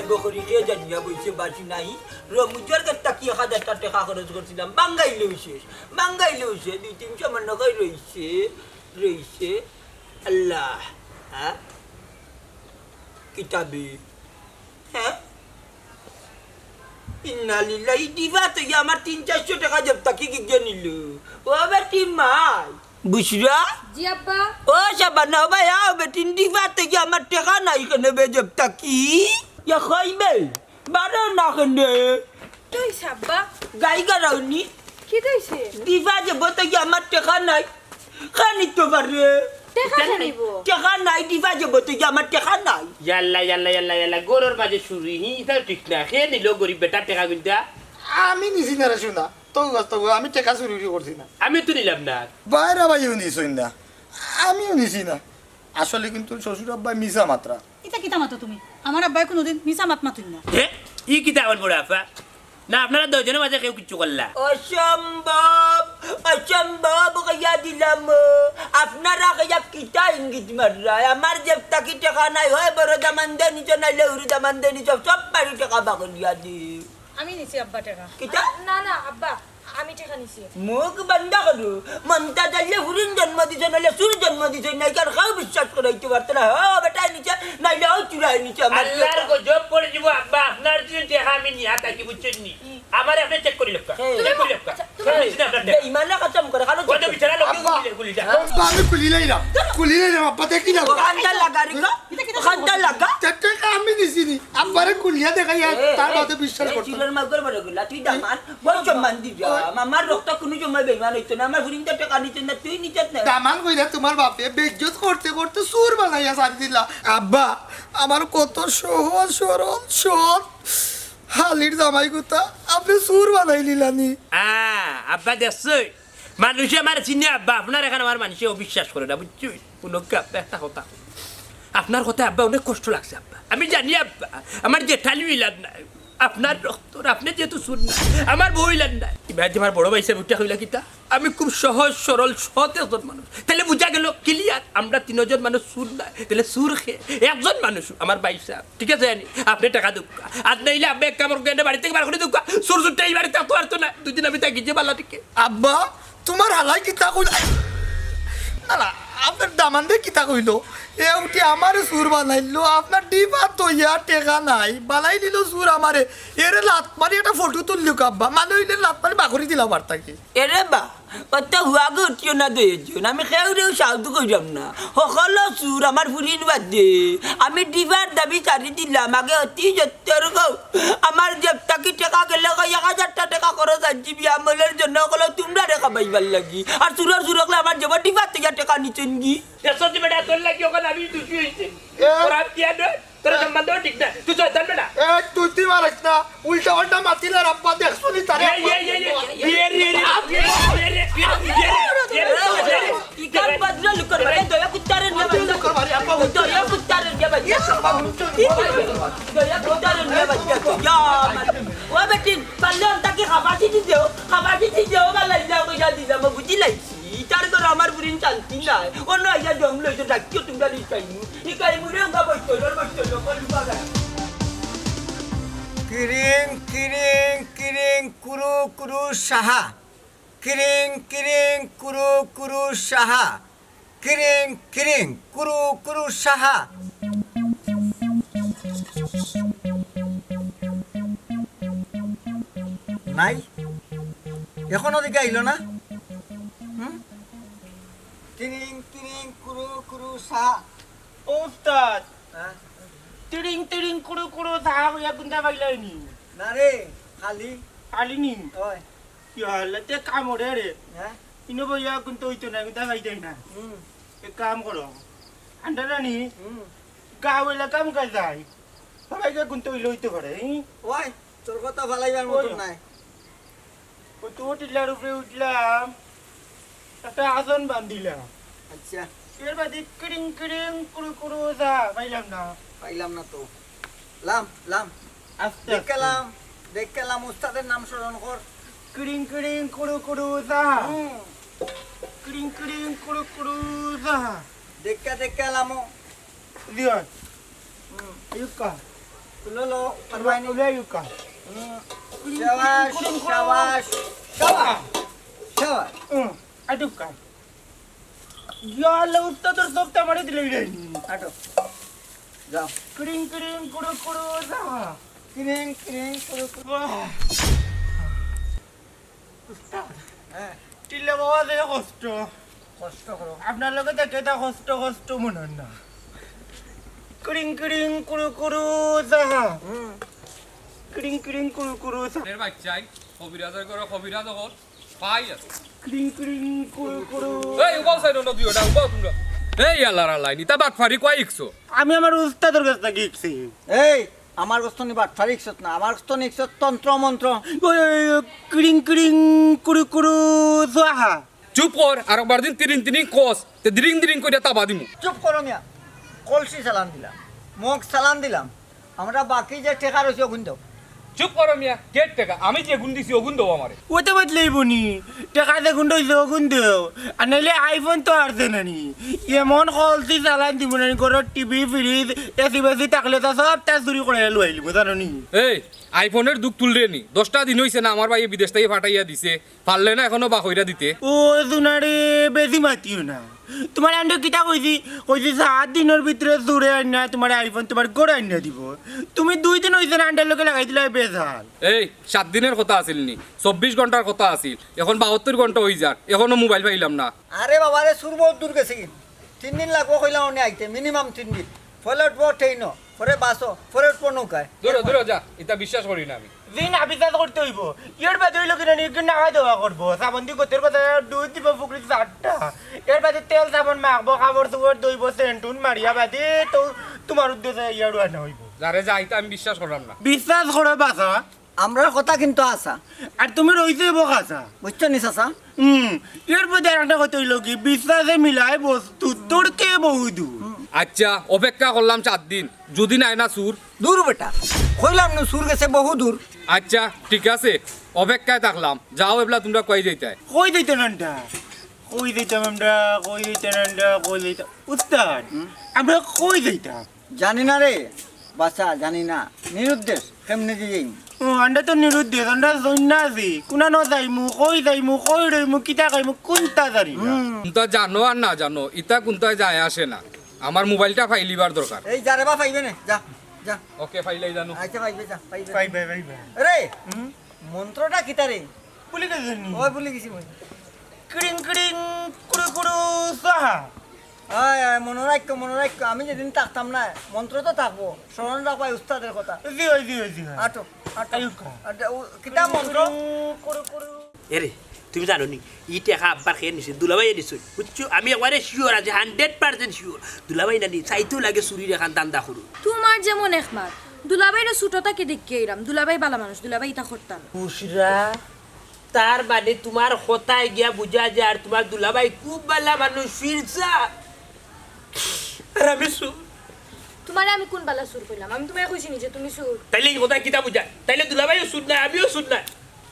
বকরি খেয়ে জানিয়া বইছে বাসি নাই রমুজার কাছ থেকে 1000 টাকা খরচ করছিলাম বাঙ্গাইলেও শেষ 2-300 মান টাকাই রইছে আল্লাহ হ্যাঁ কিতাবে হ্যাঁ ইন্না লিল্লাহি দিবা তো আমার 300-400 টাকা জব্দ কি নিল ও বেটি মাই বুশরা জি আব্বা ও শাবানা ভাই আও বেটি দিবা তো আমার টাকা নাই কেনে বে জব্দ কি ইয়া খাইবে বারো না কেনে তুই সাব্বা গাই গারাউনি কি দইছে দিবা যে বত আমার টাকা নাই খানি তো বারে টাকা নিব টাকা নাই দিবা যে বত আমার টাকা নাই ইয়াল্লা গরুর মাঝে শুরি এটা ঠিক না খেয়ে নিল গরিব বেটা টাকা গুনতা আমি নিছি না রে শোনা তো আমি টাকা চুরি করছি না আমি তো নিলাম না বাইরে ভাইও নিছই না আমিও নিছি না আসলে কিন্তু শ্বশুর আব্বাই মিশা মাত্রা এটা কিতা মাতো তুমি আমার আব্বাই কোনোদিন মিছা মাত মাতুন না হে ই কিতা আমার বড় আপা না আপনারা দুজনের মাঝে কেউ কিছু করলা অসম্ভব কইয়া দিলাম আপনারা কইয়া কিতা ইঙ্গিত মাররা আমার জেবটা কি টাকা নাই হয় বড় দামান দে নিচে নাইলে উড়ি দামান দে নিচে সব বাড়ি টাকা বাগন দিয়া দি আমি নিছি আব্বা টাকা কিতা না আব্বা আমি টাকা নিছি মুখ বন্ধ করু মমতা দালে হুরিন জন্ম দিছে নাইলে সুর জন্ম দিছে নাই কার খাও বিশ্বাস করাইতে পারত না হ বেটা নিচে নাইলে ও চুরাই নিচে আল্লাহর গজব পড়ে যাব আব্বা আপনার দিন টাকা আমি নিয়া থাকি বুঝছেন নি আমার আপনি চেক করে লক্কা বেঈমানা কসম করে খালো কত বিচারা লোক গুলি যা আমি কুলিলাইলাম আব্বা দেখি না খান্ডা লাগা রে খান্ডা লাগা টাকা আমি দিছি নি আব্বারে কুলিয়া দেখাই তার বাদে বিশ্বাস করতে চিলর মাগর বড় গুলা তুই দামান বল সম্মান দি যা আমার রক্ত কোনো সময় বেঈমান হইতো না আমার হুরিন টাকা নিতে না তুই নিচত না দামান কইরা তোমার বাপে বেজ্জত করতে করতে সুর বানাইয়া সার দিলা আব্বা আমার কত সহজ সরল সৎ হালির জামাই কথা আপনি সুর বানাই নিলানি আব্বা দেখছই মানুষে আমার চিনি আব্বা আপনার এখানে আমার মানুষে অবিশ্বাস করে না বুঝছো কোনো একটা কথা আপনার কথা আব্বা অনেক কষ্ট লাগছে আব্বা আমি জানি আব্বা আমার জেঠালি মিলাদ নাই আপনার রক্ত আপনি যেহেতু সুর না আমার বউ মিলাদ নাই এবার আমার বড় ভাই সাহেব উঠা হইলা কিতা আমি খুব সহজ সরল সৎ একজন মানুষ তাহলে বুঝা গেল ক্লিয়ার আমরা 3 জন মানুষ সুর নাই তাহলে সুর খেয়ে একজন মানুষ আমার ভাই সাহেব ঠিক আছে আপনি টাকা দুঃখা আর নাইলে আপনি এক কামড় গেলে বাড়ি থেকে বার করে দুঃখা সুর সুরটা এই বাড়িতে তো আর তো না দুদিন আমি তাকে যে পাল্লা টিকে আব্বা তোমার হালাই কিতা কইল না না আপনার দামান দিয়ে কিতা কইল এ উঠি আমার সুর বানাইলো আপনার ডিবা তৈয়া টেকা নাই বানাই দিল সুর আমারে এরে লাত মারি একটা ফটো তুললো আব্বা মানে হইলে লাত মারি বাঘরি দিলাম আর তাকে এরে বা অত হুয়াগে উঠিও না দুইজন আমি খেউরেও সাউদু কইরাম না সকল সুর আমার ফুরিন বাদ দে আমি দিবার দাবি ছাড়ি দিলাম আগে অতি সত্যর গো আমার জেবটাকি টাকা গেলে 1000 টাকা খরচ আনছি বিয়া আমলের জন্য সকল তোমরা রেখা পাইবার লাগি আর সুরের সুরকলে আমার জেবার দিবার থেকে টাকা নিচেন গি সত্যি বেটা তোর লাগি ওখানে আমি দুষি হয়েছে তোরা কি তোর সম্বন্ধ ঠিক না তুই চল বেটা তুই মারাস না উল্টা পাল্টা মাতিলে আব্বা দেখছো নি তারে ইকান বদলা লুকর মানে দয়া কুত্তারে নিয়ে বাচ্চা দয়া কুত্তারে নিয়ে বাচ্চা দয়া কুত্তারে নিয়ে বাচ্চা ও বেটিন পাল্লে তাকে খাবাটি দিও বালাই না কইয়া দিলাম বুঝি লাইছি তার করে আমার বুড়িন শান্তি নাই অন্য আইয়া জম লইছো ডাকিও তোমরা লিখাইনি ইকাই মুরে গা বইতো কলবা কিরিং কিরিং কিরিং কুরু কুরু সাহা কিরিং কিরিং কুরু কুরু সাহা কিরিং কিরিং কুরু কুরু সাহা নাই এখনো দিকে আইলো না কিরিং কিরিং কুরু কুরু সাহা ওস্তাদ তিরিং তিরিং কুড়ু কুড়ু থাকা হইয়া গুন্দা পাইলাইনি না রে খালি আলিনি ওই ইয়ালে তে কাম ওরে রে হ্যাঁ ইনো বইয়া গুনতে হইতো না গুন্দা পাইতাই না এক কাম করো আন্ডারানি গাওয়েলা কাম কাজ যায় সবাইকে গুনতে হইতে পারে ওই তোর কথা ভালাইবার মতন নাই ও তো টিলার উপরে উঠলাম একটা আসন বান্ধিলাম আচ্ছা এর বাদে কিরিং কিরিং কুড়ু কুড়ু যা পাইলাম না পাইলাম না তো লাম লাম আস্তে দেখলাম উস্তাদের নাম স্মরণ কর কিরিং কিরিং কুড়ু কুড়ু যা কিরিং কিরিং কুড়ু কুড়ু যা দেখলাম দিও ইউকা লো লো পারবাই নি উলাই উকা শাবাশ শাবাশ শাবাশ শাবাশ আটুকা ইয়ালে উত্তর সব তামারে দিলে রে আটো যাও ক্রিং ক্রিং কুড়ু কুড়ু যা ক্রিং ক্রিং করো করো হ্যাঁ টিলে বাবা দে কষ্ট কষ্ট করো আপনার লগে দেখে তা কষ্ট কষ্ট মনে হয় না ক্রিং ক্রিং কুড়ু কুড়ু যা ক্রিং ক্রিং কুড়ু কুড়ু যা এর বাচ্চাই কবিরাজের করে কবিরাজ হল পাই আছে ক্রিং ক্রিং কুড়ু কুড়ু এই উবাল সাইড নদী ওটা উবাল তোমরা এই আল্লাহর আল্লাহ নি তা বাট ফারি কয় ইকছো আমি আমার উস্তাদের কাছ থেকে শিখছি এই আমার গোস্ত নি বাটফারি ইকছত না আমার গোস্ত নি ইকছত তন্ত্র মন্ত্র ক্রিং ক্রিং কুড়ু কুড়ু যা চুপ কর আর একবার দিন তিরিং তিরিং কস তে দিরিং দিরিং কইরা তাবা দিমু চুপ করো মিয়া কলসি চালান দিলাম মোক চালান দিলাম আমরা বাকি যে টেকা রয়েছে ওগুন দাও চুপ করো মিয়া গেট টাকা আমি যে গুণ দিছি ওগুন দাও আমারে ওটা বদলেই বনি টাকা দেখুন দইছে ওগুন দেও আর নাইলে আইফোন তো আর দেন নি এমন কলসি চালান দিব না ঘরের টিভি ফ্রিজ এসি বেসি থাকলে তো সব তা চুরি করে লইলি জানো নি এই আইফোনের দুঃখ তুলরে নি 10টা দিন হইছে না আমার ভাই বিদেশ থেকে ফাটাইয়া দিছে পারলে না এখনো বাকইরা দিতে ও সোনারে বেশি মাতিও না তোমার আন্ডে কিতা কইছি কইছি 7 দিনের ভিতরে জুড়ে আইনা তোমার আইফোন তোমার গড়ে আইনা দিব তুমি 2 দিন হইছে না আন্ডার লোকে লাগাই দিলে বেজাল এই 7 দিনের কথা আছিল নি 24 ঘন্টার কথা আছিল এখন 72 ঘন্টা হই যাক এখনো মোবাইল পাইলাম না আরে বাবা রে সুর বহুত দূর গেছে কি 3 দিন লাগবো কইলাম উনি আইতে মিনিমাম 3 দিন ফলে উঠবো ট্রেন পরে বাসো পরে উঠবো নৌকায় দূরে দূরে যা এটা বিশ্বাস করি না আমি দিন আবিষ্কার করতে হইব ইয়ার বাদে হইল কিনা নিয়ে নাগা দেওয়া করবো সাবন্দি গোতের কথা দুধ দিব পুকুরি 4টা এর বাদে তেল সাবন মাখবো কাপড় চোপড় দইব সেন্টুন মারিয়া বাদে তো তোমার উদ্দেশ্যে ইয়ারও আনা হইব যারে যা এটা আমি বিশ্বাস করলাম না বিশ্বাস করো বাসা আমরার কথা কিন্তু আসা আর তুমি রইছে বকাসা বুঝছো নি চাচা এর বাদে আর একটা কথা হইল কি বিশ্বাসে মিলায় বস্তু তোরকে বহুদূর আচ্ছা অপেক্ষা করলাম 4 দিন যদি নাই না সুর দূর বেটা কইলাম না সুর গেছে বহু দূর আচ্ছা ঠিক আছে অপেক্ষায় থাকলাম যাও এবলা তোমরা কই যাইতে কই দিতেন আন্ডা কই দিতাম আমরা কই দিতেন আন্ডা কই দিতাম উস্তাদ আমরা কই দিতাম জানি না রে বাচ্চা জানি না নিরুদ্দেশ কেমনে যে আন্ডা তো নিরুদ্দেশ আন্ডা সন্ন্যাসী কুনা ন যাইমু কই রইমু কিতা খাইমু কোনটা জানি না কোনটা জানো আর না জানো ইটা কোনটা যায় আসে না আমার মোবাইলটা ফাইলিবার দরকার এই যারে বা পাইবে না যা যা ওকে ফাইলাই জানো আচ্ছা পাইবে যা পাইবে পাই রে মন্ত্রটা কিতা রে বলি গেছেন ওই বলে গেছি মই ক্রিং ক্রিং কুড়ু কুড়ু সাহা আয় আয় মনে রাখ আমি যেদিন থাকতাম না মন্ত্র তো থাকবো স্মরণ রাখবাই উস্তাদের কথা জি আটো আটো আয়ুকা। কিতা মন্ত্র কুড়ু কুড়ু এরে তুমি জানো নি ই টাকা আব্বার খেয়ে নিছে দুলাভাই নিছে বুঝছো আমি একবারে শিওর আছে 100% শিওর দুলাভাই না নি চাইতেও লাগে চুরির এখান দান্দা করু তোমার যেমন একমাত দুলাবাইরে ছোটটাকে দেখে এরাম দুলাবাই ভালো মানুষ দুলাবাই ইতা করতাম বুসরা তার মানে তোমার কথায় গিয়া বুঝা যায় আর তোমার দুলাভাই খুব ভালো মানুষ ফিরছা আর আমি তোমার আমি কোন বালা সুর কইলাম আমি তোমায় কইছি নি যে তুমি সুর তাইলে এই কথা কিতা বুঝা তাইলে দুলাভাইও শুন না আমিও শুন না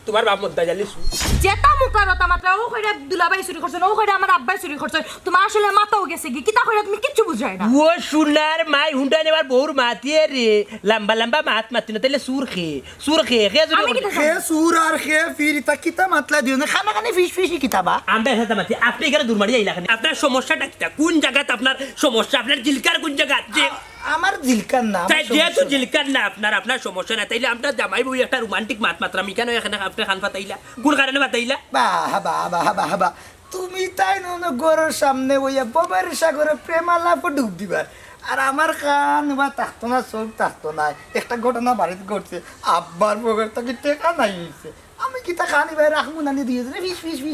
তোমার বাপ মন্তা জানি শুন যেটা মুকারতা মাত্রা ও কইরা দুলাবাই চুরি করছে ও কইরা আমার আব্বাই চুরি করছে তোমার আসলে মাথাও গেছে কি কিতা কইরা তুমি কিচ্ছু বুঝাই না ও সোনার মাই হুন্ডা নেবার বহুর মাতিয়ে রে লম্বা লম্বা মাত মাতি না তাইলে সুর খেয়ে আমি কিতা খে সুর আর খে ফির তা কিতা মাতলা দিও না খানা খানে ফিস কিতাবা আমরা সাথে মাতি আপনি এখানে দূর মারি আইলা আপনার সমস্যাটা কিতা কোন জায়গাতে আপনার সমস্যা আপনার জিলকার কোন জায়গা যে আমার জিলকার না তাই যেহেতু জিলকার না আপনার সমস্যা না তাইলে আমরা জামাই বই একটা রোমান্টিক মাত্রা আমি কেন এখানে আপনার খান পাতাইলা কোন কারণে পাতাইলা বাহ তুমি তাই না গরুর সামনে বইয়া ববার সাগরে প্রেমালাপ ডুব দিবার আর আমার কান বা থাকতো না চোখ থাকতো না একটা ঘটনা বাড়িতে ঘটছে আব্বার বগের তাকে টেকা নাই হয়েছে আমি কি তা খানি ভাই রাখবো না দিয়ে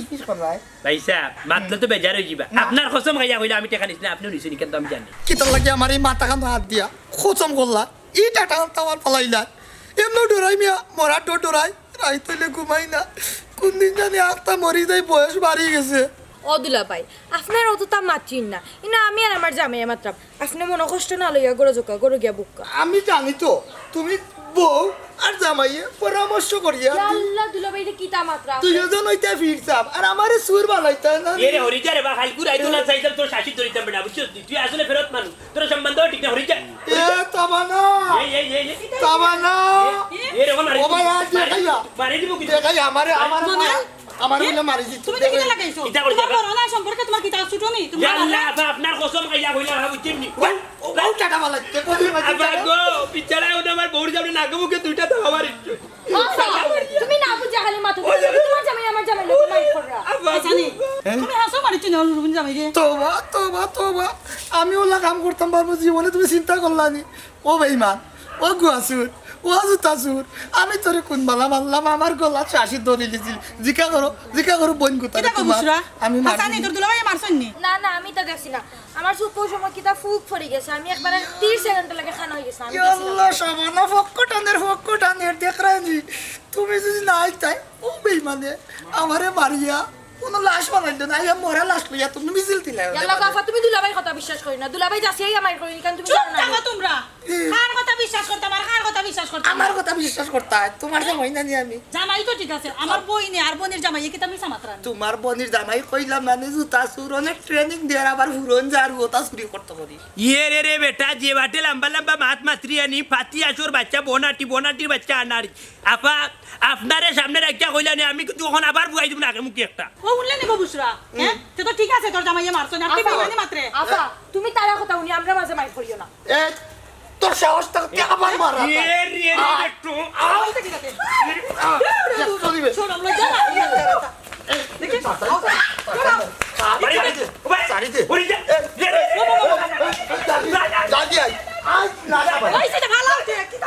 ফিস করায় ভাই সাহেব মাতলে তো বেজার হয়ে যাবা আপনার কসম খাইয়া হইলে আমি টাকা নিছি না আপনিও নিছেন কিন্তু আমি জানি কিতা লাগে আমার এই মাথা খান হাত দিয়া খোচম করলা ই টাটা টাওয়ার ফলাইলা এমন ডরাই মিয়া মরা ডরাই রাইতলে ঘুমাই না কোন দিন জানি আত্মা মরি যাই বয়স বাড়ি গেছে ও দুলাবাই আপনার অতটা মাতিন না ইনা আমি আর আমার জামাই মাত্রাম আপনি মনে কষ্ট না লইয়া গরু গিয়া বুক্কা আমি জানি তো তুমি বউ আর জামাইয়ে পরামর্শ করিয়া আল্লাহ দুলাবাইরে কিতা মাত্রা দুইজন হইতে ফিরছাম আর আমারে সুর বানাইতে না এরে হরিজা রে বা খালকুর আইতো না চাইতাম তোর শাসি ধরিতাম বেটা বুঝছিস তুই আসলে ফেরত মানুষ তোর সম্বন্ধ ঠিক না হরিজা এ তামানা এই তামান্না এরকম ও ভাই আর দেখাইয়া মারি দিব কি দেখাইয়া আমারে বলে মারিছি তুমি তো কিটা লাগাইছো কিটা করে তোমার বড় না সম্পর্কে তোমার কিটা ছুটো নি তুমি আল্লাহ আবা আপনার কসম খাইয়া হইলা বুঝছেন নি ও টাকা মালাইতে কোথায় মারিছি আবা গো পিছাড়ায় ওটা আমার বউর যাবে নাকে মুখে দুইটা দাও আমার তুমি না বুঝা খালি মাথা তোমার জামাই আমার জামাই লোক মাইর কররা জানি তুমি হাসো মারিছো না রুবিন জামাই রে তোবা আমি ওলা কাম করতাম পারবো জীবনে তুমি চিন্তা করলানি ও বেঈমান ও গুয়াসুর ও জুতাসুর আমি তোরে কোন বালা মারলাম আমার গলা চাষি ধরে লিছিল জিকা করো বোন কোথায় কিটা কবুসরা আমি জানি তোর দুলাভাই মারছন নি না না আমি তো দেখছি না আমার সুপো সময় কিটা ফুক পড়ে গেছে আমি একবার 30 সেকেন্ড লাগে খানা হয়ে গেছে আমি আল্লাহ সাবানা ফক্কটানের দেখ রানি তুমি যদি না আইতাই ও বেঈমানে আমারে মারিয়া কোন লাশ বানাইতো না ইয়া মরা লাশ লইয়া তুমি মিছিল দিলা ইয়াল্লা গাফা তুমি দুলাভাই কথা বিশ্বাস করি না দুলাভাই যাসিয়াই আমার করি কারণ তুমি চুপ জানো না থাকো তোমরা কার কথা বিশ্বাস করতে আমার কার কথা বিশ্বাস করতে আমার কথা বিশ্বাস করতা তোমার জামাই না নি আমি জামাই তো ঠিক আছে আমার বই নে আর বোনের জামাই কি তুমি সামাত্রা তোমার বোনের জামাই কইলাম মানে জুতা চুর অনেক ট্রেনিং দেয়ার আবার হুরন যার ওটা চুরি করতে পারি ये रे बेटा जे बाटे लंबा लंबा मात मात्री आणि फाती আসর বাচ্চা বোনাটির বাচ্চা আনার আপা আপনারে সামনে রাখিয়া কইলা নি আমি কিন্তু এখন আবার বুঝাই দিব না আগে মুখে একটা ও উনলে নি কবুসরা হ্যাঁ তে তো ঠিক আছে তোর জামাই মারছন আর তুই বেমানি মাত্রে আফা তুমি তারা কথা উনি আমরা মাঝে মাইর করিও না এ তোর সাহস থাকতে আবার মারা রে একটু ঠিক আছে চলিবে ছোট আমরা জানা দেখি ওরে যা জানি আই আই না ভাই ওই সেটা ভালো আছে কি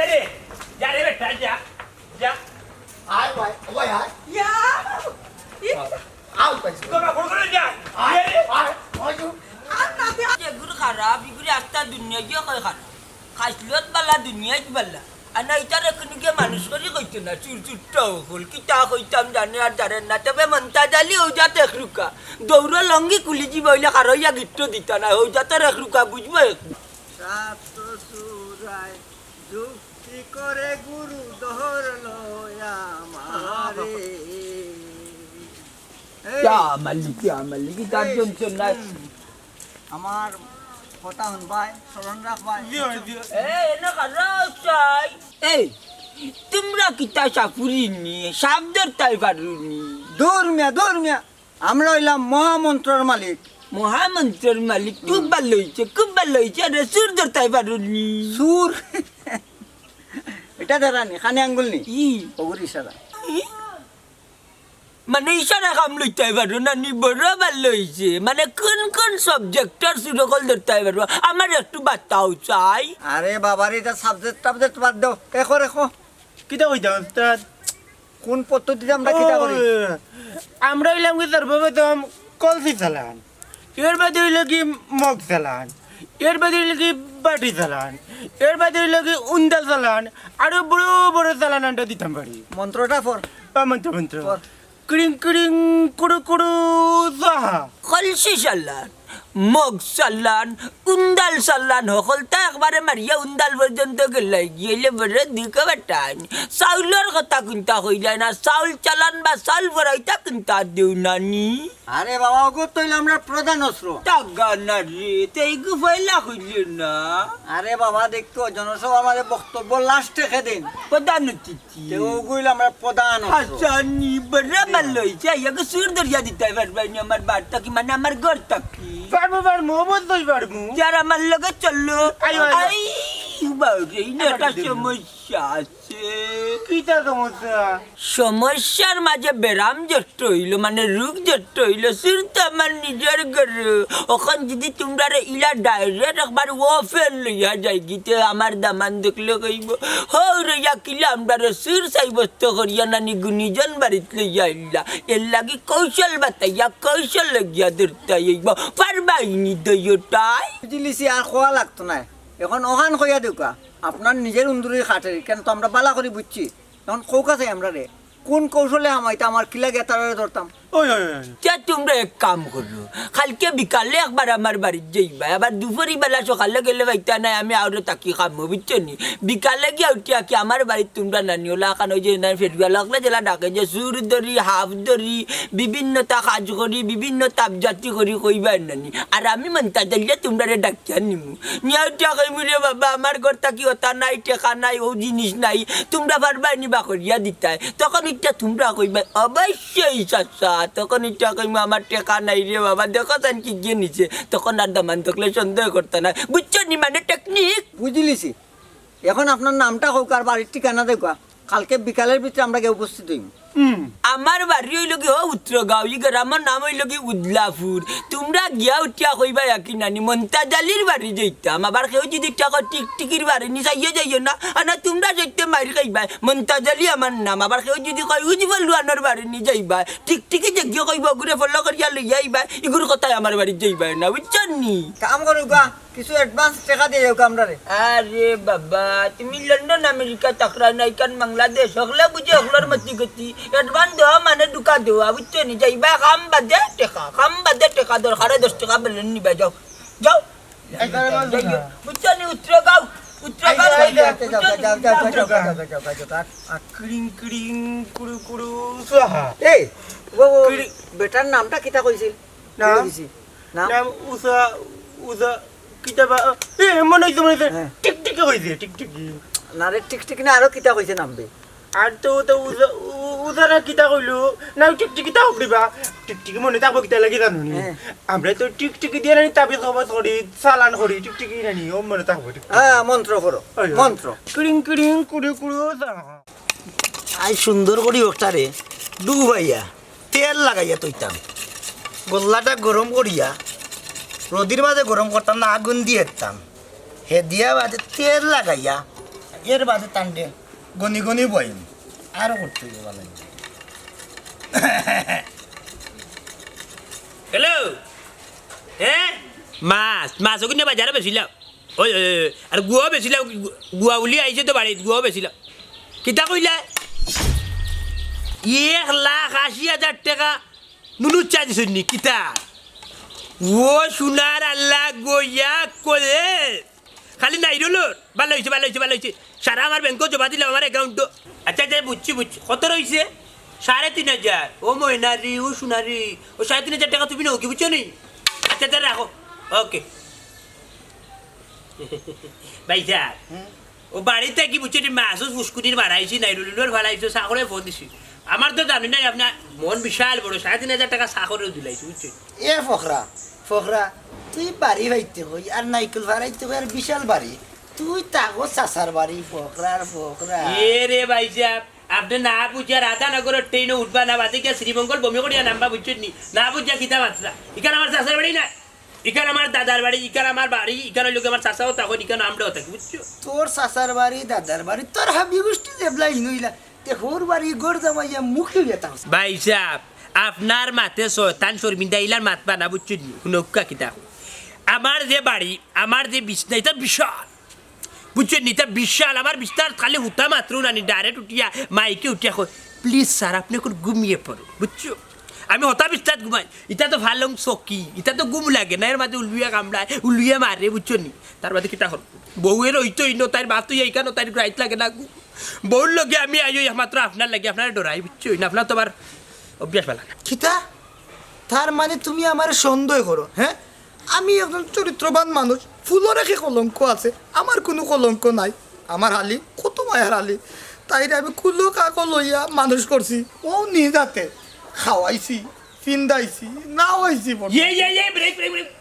রে যা রে বেটা যা আই ভাই ওই আই ইয়া আউ পাইছ তোরা ফোন করে যা আই আই ওই এগুলো খারাপ এগুলো একটা দুনিয়া গিয়ে কয় খারাপ খাইছিলত বালা দুনিয়ায় বালা আনা ইটার এখনকে মানুষ করে কইতো না চুরটাও হল কি তা কইতাম জানে আর জানেন না তবে মনটা জালি ও যাতে একরুকা দৌড় লঙ্গি কুলি যি বইলে কারইয়া গিট্ট দিতা না ও যাতে একরুকা বুঝবো ছাত্র সুরায় যুক্তি করে গুরু ধরলো আমারে মালিকি তার জন্য না আমার কথা শুনবাই স্মরণ রাখবাই এই তোমরা কিতা সাপুরি নিয়ে সাবদের তাই পারুনি দূর মিয়া আমরা হইলাম মহামন্ত্রর মালিক মহামন্ত্রের মালিক খুব ভালো হয়েছে রে সূর্যর তাই পারুনি সুর এটা ধরানি খানে আঙ্গুল নি ই ওগুর ইশারা মানে ইশারা কাম লইতে পারো না নি বড় ভালো হয়েছে মানে কোন সাবজেক্টর সুরকল ধরতে পারবো আমার একটু বাতাও চাই আরে বাবার এটা সাবজেক্ট বাদ দাও রেখো কিটা কইতাম উস্তাদ কোন পদ্ধতিতে আমরা কিটা করি আমরা হইলাম কি সর্বপ্রথম কলসি চালান এর বাদে হইল কি মগ চালান এর বাদে হইল কি বাটি চালান এর বাদে হইল কি উন্ডা চালান আরো বড় বড় চালান আনটা দিতাম পারি মন্ত্রটা ফর মন্ত্র ক্রিং ক্রিং কুড়ু কুড়ু সাহা কলসি সাল্লান মগ সাল্লান উন্দাল সাল্লান সকলটা একবারে মারিয়া উন্দাল পর্যন্ত গেলাই গিয়েলে বড় দিকে বেটান চাউলের কথা চিন্তা কইলাই না চাউল চালান বা চাউল ভরাইতা চিন্তা দেও নানি আরে বাবা ওগুর তো হইলো আমরা প্রধান অস্ত্র টাকা না রে তেইগু ফেলা হইলে না আরে বাবা দেখতো জনসভা আমাদের বক্তব্য লাস্টে খেদিন প্রধান অতিথি ওগুলো আমরা প্রধান অস্ত্র হাসানি বড় ভালো হয়েছে ইয়াকে সুর দরিয়া দিতে পারবাই আমার বাড়িটা কি মানে আমার ঘরটা কি পারবো অবশ্যই পারবো যারা আমার লগে চললো আই, আই, আই। বাবারে একটা সমস্যা আছে কিটা সমস্যা সমস্যার মাঝে বেরাম জট হইল মানে রোগ জট হইল শুনতে আমার নিজের ঘরে ওখান যদি তোমরা ইলা ডাইরেক্ট একবার ওফেন লইয়া যাই গিতে আমার দামান দেখলে কইব হো রে কিলা আমরা সুর সাইবস্ত করিয়া নানি গুনিজন বাড়িত লইয়া ইল্লা এর লাগি কৌশল বাতাইয়া কৌশল লাগিয়া ধরতে হইব পারবাইনি দইটাই বুঝলিছি আর খোয়া লাগতো না এখন ওখান কইয়া দেউকা আপনার নিজের উন্দুরির খাটের কেন তো আমরা বালা করে বুঝছি এখন কৌকা চাই আমরা রে কোন কৌশলে আমাইতা আমার কিলা গেতারে ধরতাম ওই ওই ওই তে তোমরা এক কাম করো কালকে বিকালে একবার আমার বাড়ির যাইবা আবার দুপুরি বেলা সকালে গেলে বাইতা নাই আমি আরো তাকি খামো বুঝছো নি বিকালে গিয়ে উঠিয়া কি আমার বাড়ির তোমরা নানি ওলা কান ওই যে না ফেটুয়া লাগলে জেলা ডাকে যে সুর দরি হাফ দরি বিভিন্নতা কাজ করি বিভিন্ন তাপ জাতি করি কইবা নানি আর আমি মনতা দিলে তোমরা ডাকিয়া নিমু নিয়া উঠিয়া কইমু রে বাবা আমার ঘর তাকি ওটা নাই টেকা নাই ও জিনিস নাই তোমরা পারবা নিবা করিয়া দিতাই তখন এটা তোমরা কইবা অবশ্যই চাচা তখন এটা কইমু আমার টেকা নাই রে বাবা দেখো তান কি গিয়ে নিছে তখন আর দামান থাকলে সন্দেহ করতে না বুঝছো নি মানে টেকনিক বুঝলিছি এখন আপনার নামটা হোক আর বাড়ির ঠিকানা দেখো কালকে বিকালের ভিতরে আমরা গিয়ে উপস্থিত হইম আমার বাড়ি হইল কি উত্তরগাঁও ই গ্রামের নাম হইল কি উদলাপুর তোমরা গিয়া উঠিয়া কইবা কি নানি মন্তাজালির বাড়ি যাইতাম আবার কেউ যদি টাকা টিকটিকির বাড়ি নি যাইয়ে যাইও না আর না তোমরা যাইতে মারি খাইবা মন্তাজালি আমার নাম আবার কেউ যদি কয় উজ্জ্বল লুয়ানোর বাড়ি নি যাইবা টিকটিকি যে গিয়ে কইবা ঘুরে ফলো করিয়া লইয়া আইবা এগুলোর কথাই আমার বাড়ি যাইবা না বুঝছেন নি কাম করুক গা কিছু অ্যাডভান্স টাকা দিয়ে যাও আমরা রে আরে বাবা তুমি লন্ডন আমেরিকা তাকরা নাই কান বাংলাদেশ হকলে বুঝে হকলার মতি গতি অ্যাডভান্স দেওয়া মানে ঢুকা দেওয়া বুঝছো নি যাইবা খাম বাদে টাকা দরকার 10 টাকা বেলেন নিবা যাও যাও বুঝছো নি উত্তরগাঁও ক্রিং ক্রিং কুড়ু কুড়ু সাহা এই ও বেটার নামটা কিটা কইছিল নাম? নাম নাম উষা উষা কিতাবা এ মনে হইছে টিকটিকি হইছে টিকটিকি না রে টিকটিক না আরো কিটা কইছে নামবে আর তো তো উষা উষারা কিতা কইলো না টিকটিকি তা উঠবা টিকটিকি মনে থাকবো কিতা লাগি জানুনি আমরা তো টিকটিকি দিয়ে নানি তাবিজ খবর করি চালান করি টিকটিকি নানি ও মনে থাকবো হ্যাঁ মন্ত্র করো মন্ত্র ক্রিং ক্রিং কুড়ু কুড়ু সাহা আই সুন্দর করি ওটারে ডুবাইয়া তেল লাগাইয়া তৈতাম গোল্লাটা গরম করিয়া রোদির বাদে গরম করতাম না আগুন দিয়ে দিতাম হে দিয়া বাদে তেল লাগাইয়া এর বাদে টানতে গনি গনি বইম আরো করতে হইব ভালো হ্যালো হ্যাঁ মাছ ওখানে বাজারে বেছিলাম ওই আর গুয়া বেছিলাম গুয়া উলি আইছে তো বাড়িত গুয়া বেছিলাম কিতা কইলা 1,80,000 টাকা নুনুর চা দিছ নি কিতা ও সোনার আল্লাহ গইয়া করে খালি নাই রোলোর ভালো হয়েছে সারা আমার ব্যাংকও জমা দিলাম আমার অ্যাকাউন্টও আচ্ছা বুঝছি কত রয়েছে 3,500 ও ময়নারি ও সোনারি ও 3,500 টাকা তুমি নাও কি বুঝছো নি আচ্ছা রাখো ওকে ভাই স্যার ও বাড়িতে কি বুঝছো মাছও ফুসকুটির মারাইছি নাই রুলুলোর ভালাইছো সাকরে ফোন দিছি আমার তো জানি নাই আপনার মন বিশাল বড় 3,500 টাকা সাকরেও দিলাইছি বুঝছো এ ফখরা তুই বাড়ি ভাইতে হই আর নাইকেল ভাড়াইতে হই আর বিশাল বাড়ি তুই তাগো চাচার বাড়ি ফখরা এ রে ভাই সাহেব আপনি না বুঝিয়া রাধানগরের ট্রেনে উঠবা না বাদে গিয়া শ্রীমঙ্গল বমি করিয়া নামবা বুঝছেন নি না বুঝিয়া কিতা মাত্রা ইখানে আমার চাচার বাড়ি না ইখানে আমার দাদার বাড়ি ইখানে আমার বাড়ি ইখানে লোক আমার চাচাও তখন ইখানে আমরাও থাকি বুঝছো তোর চাচার বাড়ি দাদার বাড়ি তোর হাবি গোষ্ঠী দেবলাই নইলা তে হোর বাড়ি গোর জামাইয়া মুখে বেতা ভাই সাহেব আপনার মাতে শয়তান শর্মিন্দা ইলার মাত বানা বুঝছেন নি নৌকা কিতা আমার যে বাড়ি আমার যে বিছনা এটা বিশাল বুঝছেন নি এটা বিশাল আমার বিস্তার খালি হুতা মাত্র না ডাইরেক্ট উঠিয়া মাইকে উঠিয়া প্লিজ স্যার আপনি এখন ঘুমিয়ে পড়ো বুঝছো আমি হতা বিস্তার ঘুমাই এটা তো ভালো চকি এটা তো ঘুম লাগে না এর মাঝে উলুয়া কামড়ায় উলুয়া মারে বুঝছো নি তার বাদে কিতা হল বউয়ের ওই তো ইনো তার বাত এইখানো তার রাইত লাগে না বউর লগে আমি আইও মাত্র আপনার লাগে আপনার ডরাই বুঝছো না আপনার তো আবার অভ্যাস ভালো না কিতা তার মানে তুমি আমার সন্দেহ করো হ্যাঁ আমি একজন চরিত্রবান মানুষ ফুলও রেখে কলঙ্ক আছে আমার কোনো কলঙ্ক নাই আমার হালি কত মায়ার হালি তাইরে আমি কুলো কাক লইয়া মানুষ করছি ও নিজাতে খাওয়াইছি ফিন্দাইছি নাওয়াইছি ব্রেক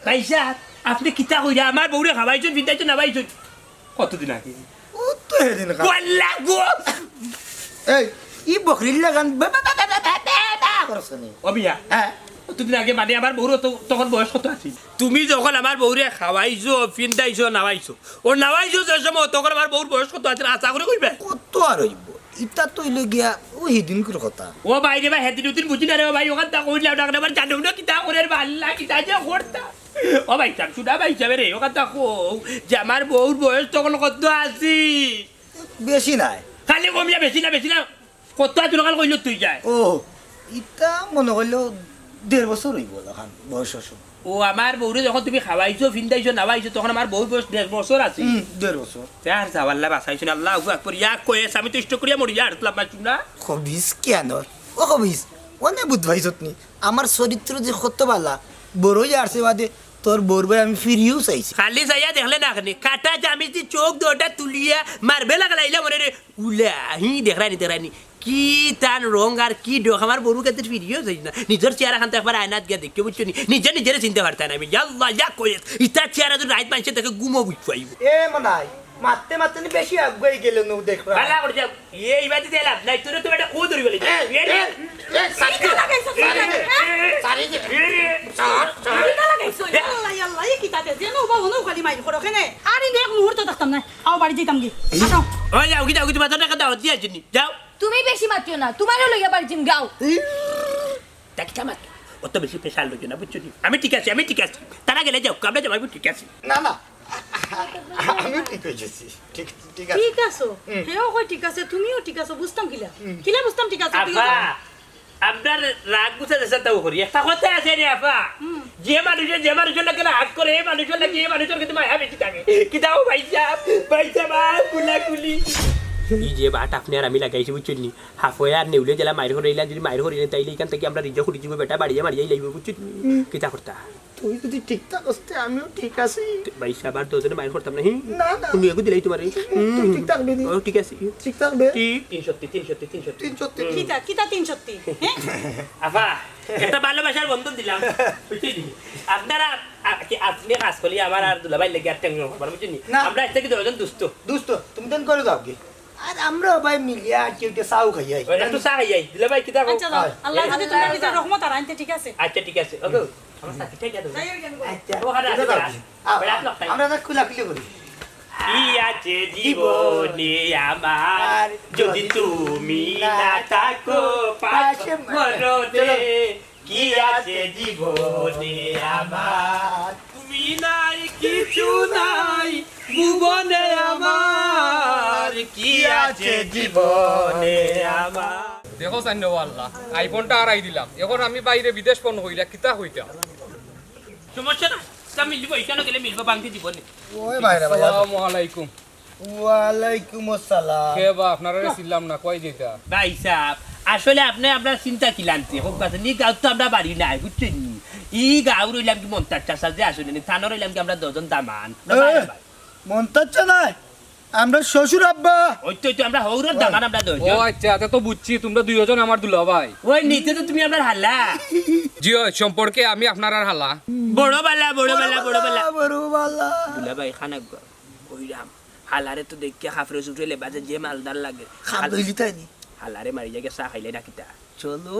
ভাই সাহেব আপনি কিতা কইরা আমার বউরে খাওয়াইছেন ফিন্দাইছেন নাবাইছেন কতদিন আগে ও তো হেদিন ওয়াল্লাহ গো এই ই বকরির লাগান করছনি অবিয়া হ্যাঁ কতদিন আগে মানে আমার বউর তখন বয়স কত আছিল তুমি যখন আমার বউরে খাওয়াইছো ফিন্দাইছো নাওয়াইছো ও নাওয়াইছো যে সময় তখন আমার বউর বয়স কত আছিল আশা করে কইবে কত আর হইব ইটা তো ইলে গিয়া ও হিদিনকুর কথা ও বাইরে ভাই হেদিন উদিন বুঝি না রে ভাই ওখান তা কইলা ওটা আমার জানো না কিতা করে আল্লাহ কিতা যে করতা ও ভাই সাহেব শুনা ভাই সাহেব রে ওখান তা কো যে আমার বউর বয়স তখন কত আছি বেশি নাই খালি কমিয়া বেশি না কত আছে লোকাল কইল তুই যায় ও ইটা মনে হইলো 1.5 বছর হইব এখন বয়স হসো ও আমার বউরে যখন তুমি খাওয়াইছো ফিন্দাইছো নাওয়াইছো তখন আমার বউ বয়স 1.5 বছর আছে 1.5 বছর চার যাওয়াল্লা বাসাইছো না আল্লাহু আকবার ইয়া কয়েস আমি তো ইষ্ট করিয়া মরি আর ইসলাম মাসুম না খবিস কেন ও খবিস অনেক বুঝবাইছত নি আমার চরিত্র যে কত বালা বড়ই আসছে বাদে তোর বরবে আমি ফিরিও চাইছি খালি যাইয়া দেখলে না খানি কাটা জামিতি চোখ দুটা তুলিয়া মারবে লাগাইলা মনে রে উলা হি দেখরানি কি তান রং আর কি ডক আমার বড়ু কাছে ফিরিও যাই না নিজের চেহারা খান একবার আয়নাত গিয়া দেখতে বুঝছো নি নিজের চিন্তা পারতা না আমি আল্লাহ ইয়া কয়েস ইটা চেহারা যদি রাইত মানুষের দেখে গুমো বুঝ পাইব এ মনাই মারতে মারতে নি বেশি আগুয়াই গেল নো দেখবা ভালো করে যাও এই বাদি দিলাম নাই তোরে তো এটা কো ধরি বলে আল্লাহ আল্লাহ এই কিতাতে যেন বা হনো খালি মাইল করো কেনে আর ইন এক মুহূর্ত থাকতাম না আও বাড়ি যাইতাম কি আসো ওই যাও কি তোমার টাকা দাও দিয়া জনি যাও তুমি বেশি মাতিও না তোমারও লইয়া পারছিম গাও তাকে চামাত অত বেশি প্রেশার লইছো না বুঝছো নি আমি ঠিক আছে তারা গেলে যাও কামড়ে যাবো ঠিক আছে না না আমি ঠিক হয়েছি ঠিক ঠিক আছে ঠিক আছো হেও কই ঠিক আছে তুমিও ঠিক আছো বুঝতাম কিলা কিলা বুঝতাম ঠিক আছে আপা আপনার রাগ বুঝে যাচ্ছে তাও করি একটা কথা আছে রে আপা যে মানুষের লাগে হাত করে এই মানুষের লাগে এই মানুষের কিন্তু মায়া বেশি থাকে কি দাও ভাই সাহেব কুলাকুলি এই যে বাট আপনি আর আমি লাগাইছি বুঝছেন নি হাফ হয়ে আর নেউলে জেলা মাইর করে যদি মাইর করে তাইলে এখান থেকে আমরা রিজা করে দিব বেটা বাড়িয়ে মারিয়ে লাইব বুঝছেন কিতা করতা তুই যদি ঠিকঠাক আসতে আমিও ঠিক আছি ভাই সাহেব আর দুজনে মাইর করতাম না না না তুমি এগো দিলাই তোমার তুই ঠিক থাকবি ও ঠিক আছে ঠিক থাকবে ঠিক 330 কিতা কিতা 330 হ্যাঁ আফা একটা ভালোবাসার বন্ধন দিলাম বুঝছেন আপনারা আপনি কাজ করলে আমার আর দুলাভাই লেগে আর টেনশন করবার বুঝছেন আমরা আজ থেকে দুজন দুষ্ট তুমি দেন করে যাও কি আর আমরা ভাই মিলিয়া কেউটা চাও খাই যাই একটু চা খাই যাই দুলাভাই কিতা আচ্ছা যাও আল্লাহ যদি তোমার নিজের রহমত আর আনতে ঠিক আছে আচ্ছা ঠিক আছে ওকে আমার সাথে ঠিক আছে আচ্ছা ও হারা আমরা না খোলা খুলে করি কি আছে জীবনে আমার যদি তুমি না থাকো পাশে মরতে কি আছে জীবনে আমার তুমি নাই কিছু নাই ভুবনে আমার কি আছে জীবনে আমার দেখো সাইন্য আল্লাহ আইফোনটা আড়াই দিলাম এখন আমি বাইরে বিদেশ পণ হইলা কিতা হইতাম সমস্যা না তা মিলব এখানে গেলে মিলব বাংতি দিব না ওই ভাইরা ভাই আসসালামু আলাইকুম ওয়ালাইকুম আসসালাম কে বা আপনারা ছিলাম না কই যেটা ভাই সাহেব আসলে আপনি আপনার চিন্তা কি লাগছে হোক কথা নি গাঁও তো আমরা বাড়ি নাই বুঝছেন নি ই গাঁও রইলাম কি মন্তার চাষা যে আসলে নি থানো রইলাম কি আমরা দুজন দামান মন তাচ্ছে না আমরা শ্বশুর আব্বা ওই তো আমরা হৌরর দামান আমরা ও দুজন আচ্ছা এত তো বুঝছি তোমরা দুইজন আমার দুলাভাই ওই নিতে তো তুমি আপনার হাল্লা জি সম্পর্কে আমি আপনার আর হালা বড় বেলা বড়বালা দুলা ভাই খানা কইরাম হালারে তো দেখিয়া খাফরে সুটলে বাজে যে মালদার লাগে খাম লইলি তাই নি হালারে মারি জায়গা চা খাইলে নাকিতা চলো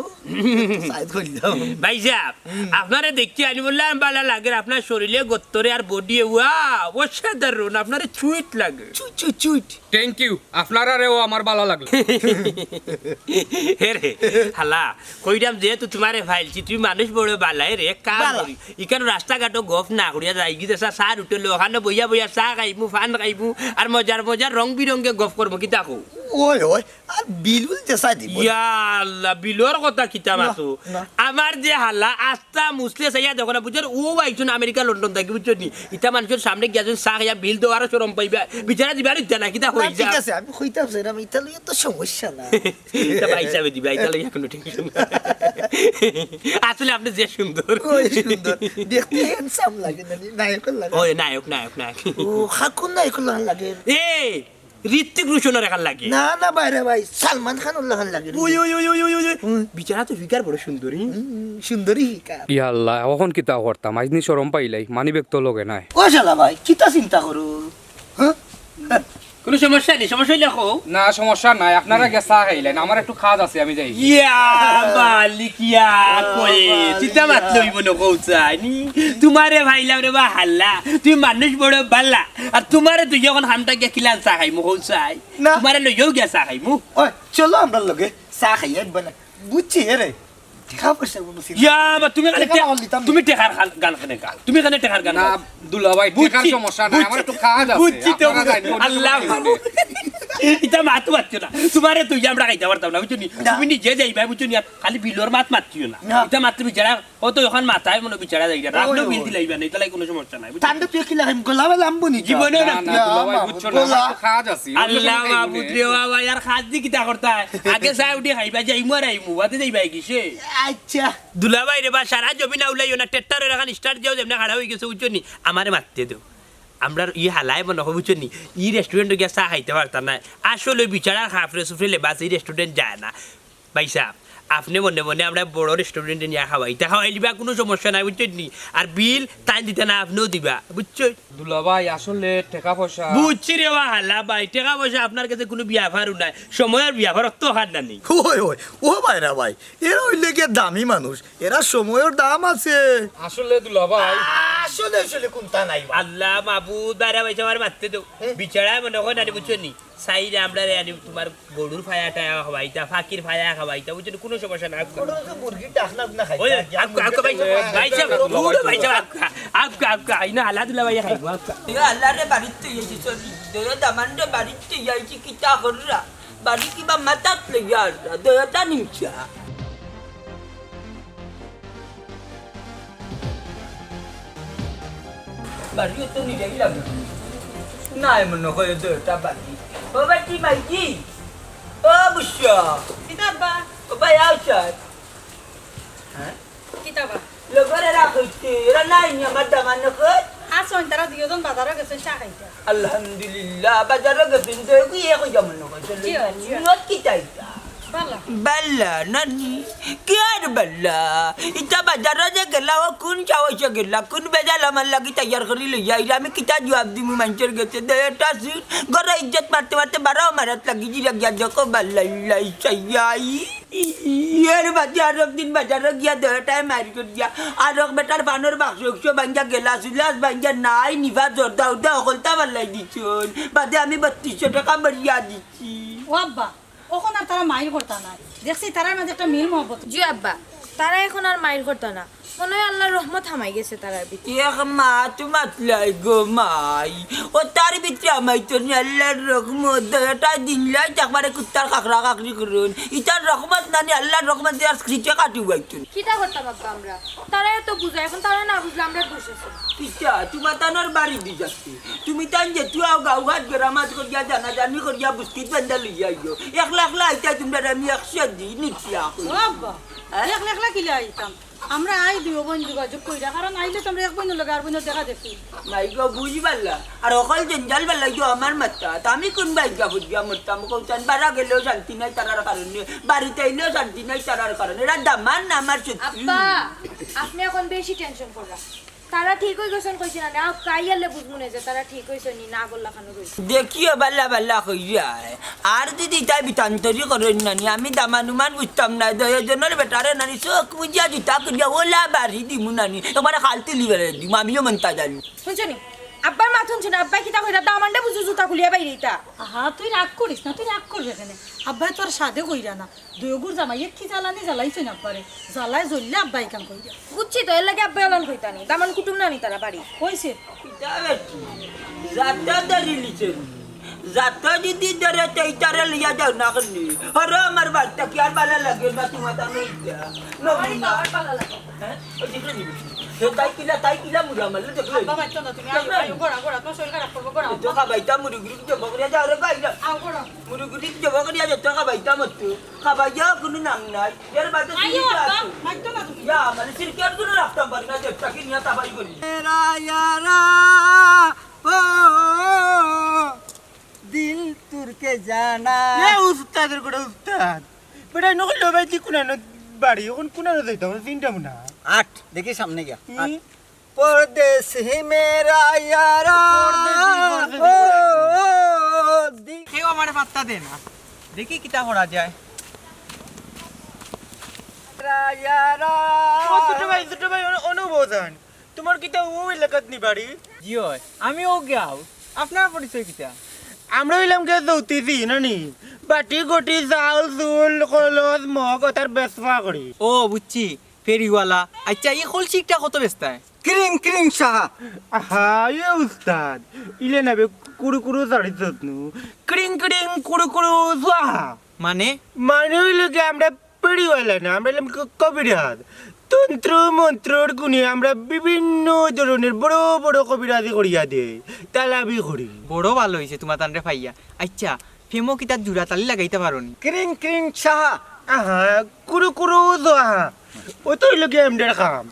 সাইড করে দাও ভাই সাহেব আপনারে দেখতে আনি বললাম ভালো লাগে আপনার শরীরে গত্তরে আর বডি ওয়াও অসাধারণ আপনারে চুইট লাগে চুইট থ্যাংক ইউ আপনার আরেও আমার ভালো লাগলো হে রে হালা কইরাম যেহেতু তোমারে ফাইলছি তুমি মানুষ বড় বালাই রে কাম করি ইখানে রাস্তাঘাটও গফ না করিয়া যাই গিয়ে সার উঠলো ওখানে বইয়া চা খাইমু ফান খাইমু আর মজার রং বিরঙ্গে গফ করবো কি তাকো ওই আর বিলুল চেষ্টা দিব ইয়া আল্লাহ বিলোর কথা কিতা মাসু আমার যে হালা আস্তা মুসলে সাইয়া দেখো না বুঝছেন ও আইছুন আমেরিকা লন্ডন থাকি বুঝছেন নি ইটা মানুষের সামনে গিয়াছেন চা খাইয়া বিল দেওয়ারও শরম পাইবা বিচারা দিবার ইচ্ছা না কিতা হই ঠিক আছে আমি কইতাম স্যার আমি ইতালিয়া তো সমস্যা না এটা ভাই হিসাবে দিবা ইতালিয়া কোনো টেনশন আসলে আপনি যে সুন্দর ওই সুন্দর দেখতে হ্যান্ডসাম লাগে না নায়ক লাগে ওই নায়ক ও হাকুন নায়ক লাগে এ ঋত্বিক রোশনের এখান লাগে না বাইরে ভাই সালমান খান লাগান লাগে ওই বিচারা তো ফিগার বড় সুন্দরী সুন্দরী ইয়া আল্লাহ এখন কিতা করতাম আজনি শরম পাইলাই মানি ব্যাগ তো লগে নাই ও শালা ভাই কিতা চিন্তা করো হ্যাঁ কোনো সমস্যা নেই সমস্যা হইলে কও না সমস্যা নাই আপনারা গেছা খাইলেন আমার একটু কাজ আছে আমি যাই ইয়া মালিক ইয়া কয়ে চিন্তা মাত লইব না কৌচাই নি তোমারে ভাইলাম রে বা হাল্লা তুই মানুষ বড় বাল্লা আর তোমারে তুই যখন হামটা গিয়া কিলান চা খাইমু কৌচাই না। তোমারে লইও গিয়া চা খাইমু ওই চলো আমরা লগে চা খাইয়ে বানা বুঝছি রে দেখা পয়সা বলছি ইয়া বা তুমি খালি টেকা বল দিতাম। তুমি টেকার গান খানে গান তুমি খানে টেকার গান না গাও। দুলাভাই টেকার বুঝছি, সমস্যা নাই আমার একটু কাজ আছে বুঝছি তো আপনারা যাইন, অন্য আল্লাহ সময় এটা মাত মারছো না তোমারে তুই আমরা খাইতে পারতাম না বুঝছো নি তুমি নিজে যাইবা বুঝছো নি খালি বিলর মাত মারছিও না এটা মাত্র বিচারা ও তো এখন মাথায় মনে বিচারা যাই রাখলেও বিল দিলাইবা না এটা কোনো সমস্যা নাই ঠান্ডা তুই কি লাগাম গোলাবে লাম্বু নি জীবনে না না দুলাভাই বুঝছো না আমার তো খাজ আছে আল্লাহ মাহবুব রে বাবা यार খাস দি কিটা করতা আগে চাই উঠি খাইবা যাই মরাই মুবাতে যাইবা কিসে আচ্ছা দুলাভাই রে বা সারা জমিনা উলাইও না টেট্টারের এখন স্টার্ট যাও যেমন খাড়া হয়ে গেছে বুঝছো নি আমারে মারতে দাও আমরা ই হালাই মনে হয় বুঝছো নি ই রেস্টুরেন্টে গিয়ে চা খাইতে পারতাম না আসলে বিচারা খাফরে সুফরে লেবাস এই রেস্টুরেন্ট যায় না ভাই সাহেব আপনি মনে মনে আমরা বড় রেস্টুরেন্টে নিয়ে খাওয়াইতে খাওয়াই দিবা কোনো সমস্যা নাই বুঝছো নি আর বিল তাই দিতে না আপনিও দিবা বুঝছো দুলাভাই আসলে টাকা পয়সা বুঝছি রে বা হালা ভাই টাকা পয়সা আপনার কাছে কোনো বিয়াভারও নাই সময়ের বিয়াভার তো হার না নেই ওই ওই ও ভাইরা ভাই এরা হইলে গিয়ে দামি মানুষ এরা সময়ের দাম আছে আসলে দুলাভাই আসলে আসলে কোনটা নাই আল্লাহ মাহবুব বাইরা ভাই আমার মারতে তো বিচারা মনে হয় না বুঝছো নি সাইডে আমরা তোমার গরুর ফায়াটা খাওয়াইতা ফাকির ফায়া খাওয়াইতা বুঝছো কোনো সমস্যা না মুরগি ডাকনা না খাই ওই आपका भाई भाई साहब पूरा भाई साहब आपका इना हालात दुला भाई खाइबो आपका আল্লাহ রে বাড়িতে এসে চলি দয়া দামান রে বাড়িতে যাইছি কিতা কররা বাড়ি কিবা মাথাত লেগে আসরা দয়াটা নিমছা বাড়িও তো নিজেই লাগে নাই মনে হয় দয়াটা বাড়ি ও বাড়ি মাইজি ও বুঝছো কিতাবা ও ভাই আউসার কিতাবা লগরে রাখছে এরা নাই নি আমার দামান নকর আসন তারা দুজন বাজারে গেছেন চা খাইতে আলহামদুলিল্লাহ বাজারে গেছেন তো কি এক যেমন নকর নত কি চাইতা ভালো Bella, nani? Kaya bella? Ita bazar aja gela, kun cawa aja gela, kun beda lama lagi tayar kari le ya. Irami kita jawab di mumancur gitu. Daya tasir, gara ijat mati barau marat lagi jirak jaga ko bella ilai sayai. Iya, bati arok din bazar gya daya time mari kerja. Arok betar panor baksuk so banja gela sulas banja nai niva jorda udah okolta bella dicun. Bati ami batti taka beriya dici. ওয়াব্বা ওখন আর তারা mile করতা না দেখছি তারার মাঝে একটা মিল মহব্বত জি আব্বা তারা এখন আর মাইল করতো না মনে হয় আল্লাহর রহমত হামাই গেছে তারার ভিতরে Iya matu matlay gumay. O tari bitra may to ni Allah rahmat data dinlay jak mare kutar kakra kakri kurun. Itar rahmat nani Allah rahmat dia skricha kati waitun. কিটা করতাম আব্বা আমরা তারা এত বুঝে এখন তারা না বুঝলে আমরা বসেছি Kita cuma tanor bari di jati. Tumi tanje tu au gau hat geramat ko dia jana jani ko dia buskit bandal ya yo. Yakhlak la ita tumda dami yakshadi ni tia ko. ওয়াব্বা লেখ লেখলা কিলে আইতাম আমরা I দিও বোন যোগাযোগ কইরা কারণ আইলে তোমরা এক বোন লগা আর বোন দেখা দেখি Mai ko buji balla. Ar okol jenjal balla yo amar matta. Tami kun bai ga bujya mutta mo ko tan bara gelo shanti nai tarar karone. Bari tailo shanti nai tarar karone. Ra daman amar chut. আব্বা আপনি এখন বেশি tension করলা তারা ঠিক হয়ে গেছেন কইছে না আপ কাইয়ালে বুঝমু না যে তারা ঠিক হইছে নি না বললা খানো কইছে দেখিও বাল্লা বাল্লা কই যায় আর দিদি তাই বিতান্তরি করেন নানি আমি দামানুমান বুঝতাম না দয়জনের বেটারে নানি চোখ বুঝিয়া দিতা করিয়া ওলা বাড়ি দিমু নানি তোমার খালতে লিবেরে দিমু আমিও মনতা জানি শুনছনি আব্বার মাথুন শুনে আব্বা কিটা কইরা দামান্ডা বুঝু জুতা খুলিয়া বাইরে ইতা আহা তুই রাগ করিস না তুই রাগ করবে কেন আব্বাই তোর সাদে কইরা না দুয়োগুর জামাই কি জ্বালানি জ্বালাইছে না পারে জ্বালাই জ্বললে আব্বাই কাম কইরা বুঝছি তো এর লাগে আব্বা এলান কইতানি দামান কুটুম না নি তারা বাড়ি কইছে জাতা দারি লিছেন জাতা যদি দরে তাইতারে লিয়া যাও না কনি আরে আমার বাচ্চা কি আর ভালো লাগে না তোমার তা নই না হ্যাঁ ও দেখলে নিবি তাই কিলা মুরা মারলে দেখলে আব্বা মাইতো না তুমি আইও গোড়া গোড়া তোমার শরীর খারাপ করবো গোড়া তো খাবাইতা মুরুগুরি জব করিয়া যাও রে গাইলা আও গোড়া মুরুগুরি জব করিয়া যাও তো খাবাইতা মত খাবাইয়া কোনো নাং নাই এর বাদে আইও আব্বা মাইতো না তুমি ইয়া মানে সিরকার কোনো রাখতাম পারি না যেটা কি নিয়া তাবাই করি मेरा यारा ओ दिल तुर के जाना এ উস্তাদের করে উস্তাদ বেটা নকল ভাই দি কোনানো বাড়ি এখন কোনানো যাইতাম চিন্তা মুনা 8 देखी सामने गया परदेस ही मेरा यारा परदेसी, ओ কেউ আমারে পাত্তা দে না দেখি কিটা করা যায় मेरा यारा ও ছোট ভাই অনুবোধন তোমার কিটা ও এলাকাত নি বাড়ি জি হয় আমি ও গাও আপনার পরিচয় কিটা আমরা হইলাম কে দৌতিছি নানি বাটি গটি চাউল চুল কলস মগ তার বেসফা করি ও বুঝছি ফেরিওয়ালা আচ্ছা এই কলসিটা কত বেচতায় ক্রিং ক্রিং সাহা আহা এ উস্তাদ ইলে নাবে কুড়ু কুড়ু চাড়িছত নু ক্রিং ক্রিং কুড়ু কুড়ু সাহা মানে মানে হইলে কি আমরা পেড়ি হইলে না আমরা হইলাম কবিরাজ তন্ত্র মন্ত্রর গুণে আমরা বিভিন্ন ধরনের বড় বড় কবিরাজি করিয়া দেই তালাবি করি বড় ভালো হয়েছে তোমার তানরে ফাইয়া আচ্ছা ফেমো কিতার জুড়া তালি লাগাইতে পারো নি ক্রিং ক্রিং সাহা আহা কুড়ু কুড়ু সাহা ও তো হইলো কি আমাদের কাম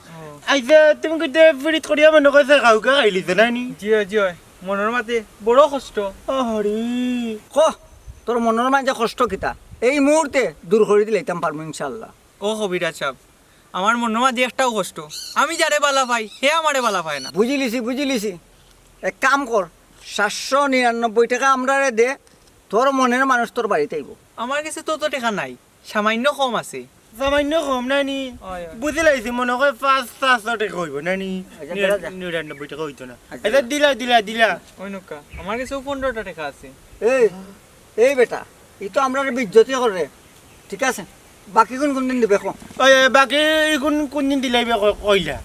আচ্ছা তুমি কিন্তু ফিরিত করিয়া মনে কাছে কাউকে খাইলিছ না নি জিও জিও মনের মাতে বড় কষ্ট আরে ক তোর মনের মাঝে কষ্ট কিতা এই মুহূর্তে দূর করে দিলে ইতাম পারবো ইনশাল্লাহ। ও কবিরাজ সাহেব আমার মনের মাঝে একটাও কষ্ট আমি যারে বালা পাই হে আমারে বালা পায় না বুঝিলিছি এক কাম কর 799 টাকা আমরা দে তোর মনের মানুষ তোর বাড়িতে আইব। আমার কাছে তো টাকা নাই সামান্য কম আছে সামান্য কম নানি বুঝি লাইছি মনে হয় 500 টাকা হইব নানি আচ্ছা, বেড়া যা। 99 টাকা হইতো না আচ্ছা, আচ্ছা দিলা ওই নৌকা আমার কাছেও 15টা টাকা আছে এই বেটা ই তো আমরা বিজ্জতি করে ঠিক আছে বাকি কোন দিন দিবে কো ওই বাকি কোন দিন দিলাইবে কইলা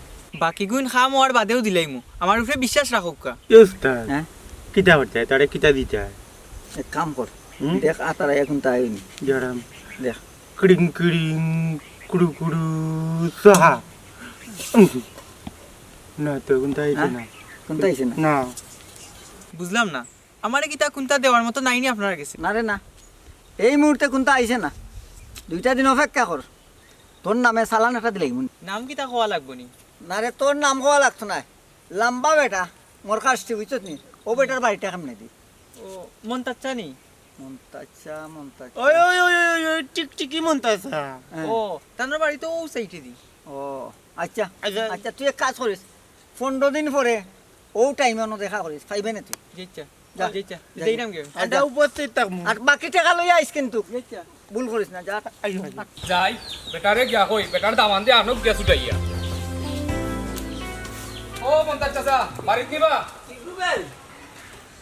বাকি গুণ খাম আর বাদেও দিলাইমু আমার উপরে বিশ্বাস রাখুক কা উস্তাদ হ্যাঁ কিতা হচ্ছে তারে কিতা দিতে এক কাম কর হুম? দেখ আতারা এখন তাইনি জরাম দেখ ক্রিং ক্রিং কুড়ু কুড়ু সাহা না তো কোনটা আইছে না কোনটা আইছে না না বুঝলাম না আমারে কিতা কোনটা দেওয়ার মতো নাইনি আপনার কাছে না রে না এই মুহূর্তে কোনটা আইছে না 2টা দিন অপেক্ষা কর তোর নামে চালান একটা দিলে নাম কিতা খাওয়া লাগবো নি না রে তোর নাম হওয়া লাগতো না লম্বা বেটা মোর কাছটি বুঝছত নি ও বেটার বাড়িটা কেমনে দি ও মন তাচ্ছা নি মন্তাচ্ছা ওই ওই ওই ওই ওই টিকটিকি মন্তাসা ও তানোর বাড়ি তো ও সাইটে দি ও আচ্ছা আচ্ছা। আচ্ছা তুই এক কাজ করিস 15 দিন পরে ও টাইমে অন্য দেখা করিস পাইবে না তুই যেচ্ছা যা। যেচ্ছা যা। দেইরাম গে এটা উপস্থিত থাকমু আর বাকি টাকা লই আইস কিন্তু ভুল করিস না যা আইও যাই বেটারে গিয়া কই বেটার দামান দিয়ে আনক গ্যাস উঠাইয়া ও মন্তাজ চাচা বাড়িত নিবা রুবেল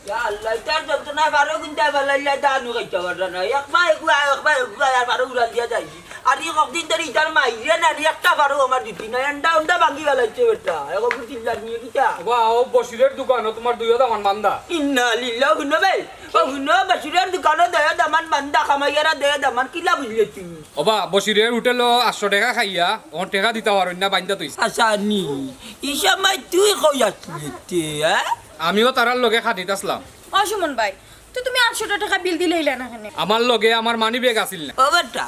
ইয়া আল্লাহ তার যন্ত্রণা বারো গুন্টা বালাইলা দানু খাইতে পারলা না একবার আর বারো উড়াল দিয়া যাই আর এই কদিন ধরে ইটার মাইরে না একটা বারো আমার দিতি না এন্ডা ভাঙি বেলাইছে বেটা এখন চিল্লা নিয়ে কিটা বা ও বসিরের দোকান তোমার দুইও দামান বান্দা ইন্না লিল্লাহ হুনো ভাই ও হুনো বাসুরের দোকানে দয়া দামান বান্দা খামাইয়ারা দয়া দামান কিলা বুঝলে তুই ওবা বসিরের হোটেল 800 টাকা খাইয়া ও টাকা দিতে পারো না বাইন্দা তুই আসানি এই সময় তুই কই আসলি হ্যাঁ আমিও তারার লগে খাটিত আসলাম অসুমন ভাই তো তুমি 800 টাকা বিল দিলে ইলা না কেন আমার লগে আমার মানি ব্যাগ আসিল না ও বেটা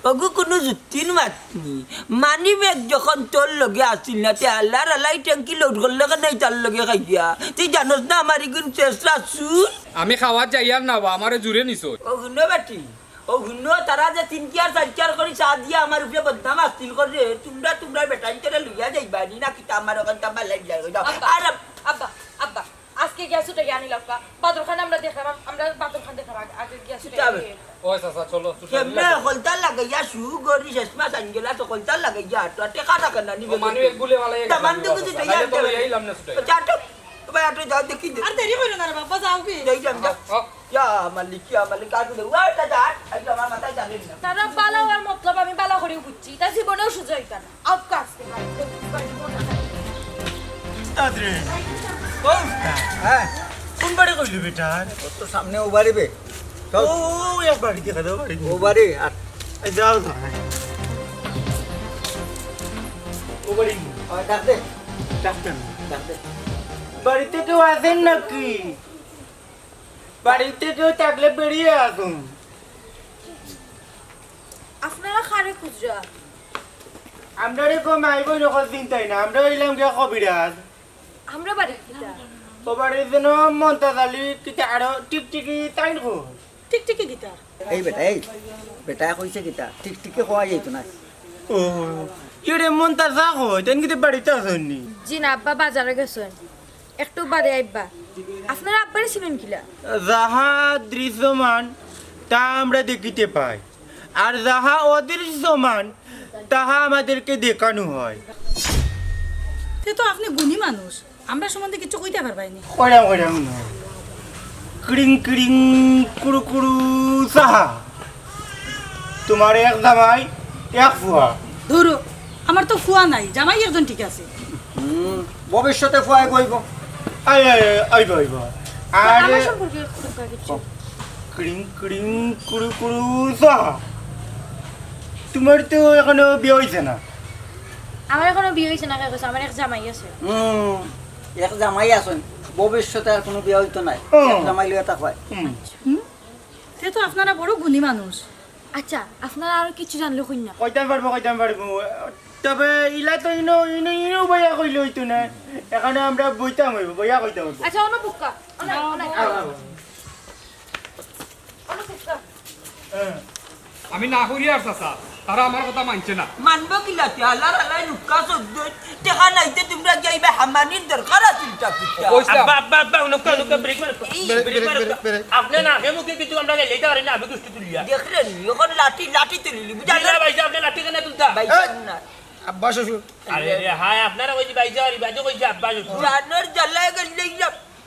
ওগু কোনো যুক্তির মাতনি মানি ব্যাগ যখন তোর লগে আসিল না তে আল্লাহর আল্লাহ ট্যাঙ্কি লোড করলে কেন তার লগে খাইয়া তুই জানোস না আমার ইগুন চেষ্টা সুর আমি খাওয়ার যাই আর না আমারে জুড়ে নিছো ও হুনো বেটি ও হুনো তারা যে 3-4 করে চা দিয়ে আমার উপরে বদনাম আসছিল করে তোমরা বেটা ইন্তরে লইয়া যাইবা নি না কিতা আমার ওখান তামা লাইন লাগে আর আব্বা আব্বা আজকে গ্যাস উঠে আনি লাগবা বাদরখান আমরা দেখলাম আমরা বাদরখান দেখলাম আগে গ্যাস উঠে যাবে। ওই চাচা চলো কেমনে কলতার লাগাইয়া শু গরি শেষমা সানগেলা তো কলতার লাগাইয়া তো টেকা টাকা না নিবে মানি ব্যাগ গুলে ভালো দামান তো কিছু দেয়া তো এইলাম না ছুটাই চাটো ভাই আটো যাও দেখি দে আর দেরি হইল না রে বাবা যাও কি যাই যাম যা ইয়া মালিক কাটু দে ওই দাদা আইলো আমার মাথায় জানেন না তারা বালা হওয়ার মতলব আমি বালা করেও বুঝছি তার জীবনেও সুযোগ হইতা না আপ কাজ আদরে হ্যাঁ কোন বাড়ি কইলি বেটা তোর তো সামনে ও বাড়িবে ও চল এক বাড়ি দেখা দাও বাড়ি ও বাড়ি আর যাও না ও বাড়ি ডাক দে ডাক্তার ডাক দে বাড়িতে কেউ আসেন নাকি বাড়িতে কেউ থাকলে বেরিয়ে আসুন আপনারা খারে খুঁজরা আমরা রে কম আইব নকল চিন্তাই না আমরা হইলাম গিয়া কবিরাজ আমরা বাড়ি কিটা ও বাড়ির জন্য মন্তাজালি কিতা আরো টিকটিকি তাই নকো টিকটিকি গিটা এই বেটা কইছে কিতা টিকটিকি খোয়া যাইতো না ও ইরে মন্তাজা কই তেন কিতে বাড়িতে আসেননি জি না আব্বা বাজারে গেছেন একটু বাদে আইবা আপনারা আব্বারে চিনেন কিলা যাহা দৃশ্যমান তা আমরা দেখিতে পাই আর যাহা অদৃশ্যমান তাহা আমাদেরকে দেখানো হয় তে তো আপনি গুণী মানুষ আমরা সম্বন্ধে কিছু কইতে পারবাইনি কইরাম না ক্রিং ক্রিং কুড়ু কুড়ু সাহা তোমার এক জামাই এক ফুয়া ধরো আমার তো ফুয়া নাই জামাই একজন ঠিক আছে ভবিষ্যতে ফুয়াই কইব আইব আইব আর আমার সম্পর্কে খোকা কিছু ক্রিং ক্রিং কুড়ু কুড়ু সা তোমার তো এখনো বিয়ে হয়েছে না আমার এখনো বিয়ে হয়েছে না কাগজ আমার এক জামাই আছে এক জামাই আছেন ভবিষ্যতে আর কোনো বিয়ে হইতো নাই এক জামাই লইয়া তা হয় সে তো আপনারা বড় গুণী মানুষ আচ্ছা আপনারা আর কিছু জানলো কই না কইতাম পারবো তবে ইলা তো ইনো ইনো ইনো বইয়া কইলে হইতো না এখানে আমরা বইতাম হইব বইয়া কইতাম হইব আচ্ছা অন্য বুক্কা অন্য বুক্কা আমি না করি আর চাচা তারা আমার কথা মানছে না মানবো কিলা আল্লাহর আল্লাহ নুকা সদ্য টেকা নাইতে তোমরা যাইবে হামানির দরকার আছে টাকা আব্বা উনকা ব্রেক মার আপনি না আগে মুখে কিছু আমরা লেইতে পারি না আমি কিছু তুলিয়া দেখলেন এখন লাঠি তুলিলি বুঝাইলা ভাইজা আপনি লাঠি কেন তুলতা ভাই না আব্বা শ্বশুর আরে রে হায় আপনারা কইছি ভাইজা আর ভাইজা কইছি আব্বা শ্বশুর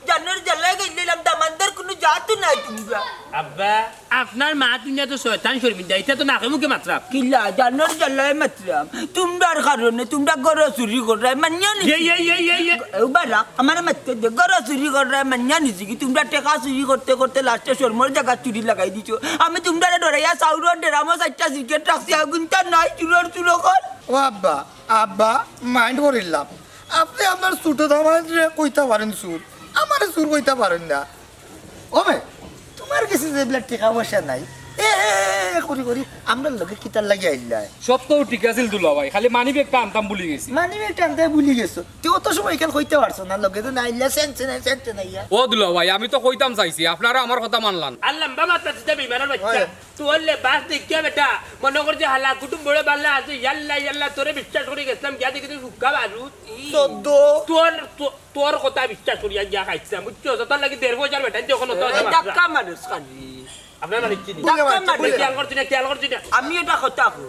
জানোর জ্বালায় গেলাম দামানদার কোনো জাত নাই তোমরা আব্বা আপনার মা দুনিয়া তো শয়তান শর্মিন্দা এটা তো নাকে মুখে মাত্রা কিলা জানোর জ্বালায় মাত্রাম তোমরার কারণে তোমরা গড় চুরি করায় মানিয়া নি বালা আমার মাত্র গড় চুরি করায় মানিয়া নিছি কি তোমরা টেকা চুরি করতে করতে লাস্টে শর্মর জায়গা চুরি লাগাই দিছো আমি তোমরা ডরাইয়া চাউর ডেরামো চারটা সিগারেট রাখছি আগুনটা নাই চুরো কর ও আব্বা আব্বা মাইন্ড করিলাম আপনি আপনার ছোট দামার কইতে পারেন সুর আমার সুর কইতে পারেন না ও মে তোমার কাছে যেগুলা টাকা পয়সা নাই করি করি আমরা লোকে কিতার লাগি আইলা সব তো ঠিক আছিল দুলা ভাই খালি মানি ব্যাগটা আনতাম ভুলে গেছি মানে টানতে ভুলি গেছো তুই অত সময় এখানে কইতে পারছো না লোকে তো নাইলা সেন্সে নাইয়া ও দুলা ভাই আমি তো কইতাম চাইছি আপনারা আমার কথা মানলাম আল্লাহ বাবা তাতে বিমানের বাচ্চা তোরলে বাস দেখিয়া বেটা মনে করছে হালা কুটুম বড় বাল্লা আছে ইয়াল্লা তোরে বিশ্বাস করে গেছিলাম গিয়া দেখি তুই সুক্কা বারু তোর কথা বিশ্বাস করিয়া গিয়া খাইছিলাম বুঝছো তোর লাগি 1,500 বেটা যখন টাকা মানুষ কানি আপনার মানে চিনি খেয়াল করছি না আমি এটা কথা কই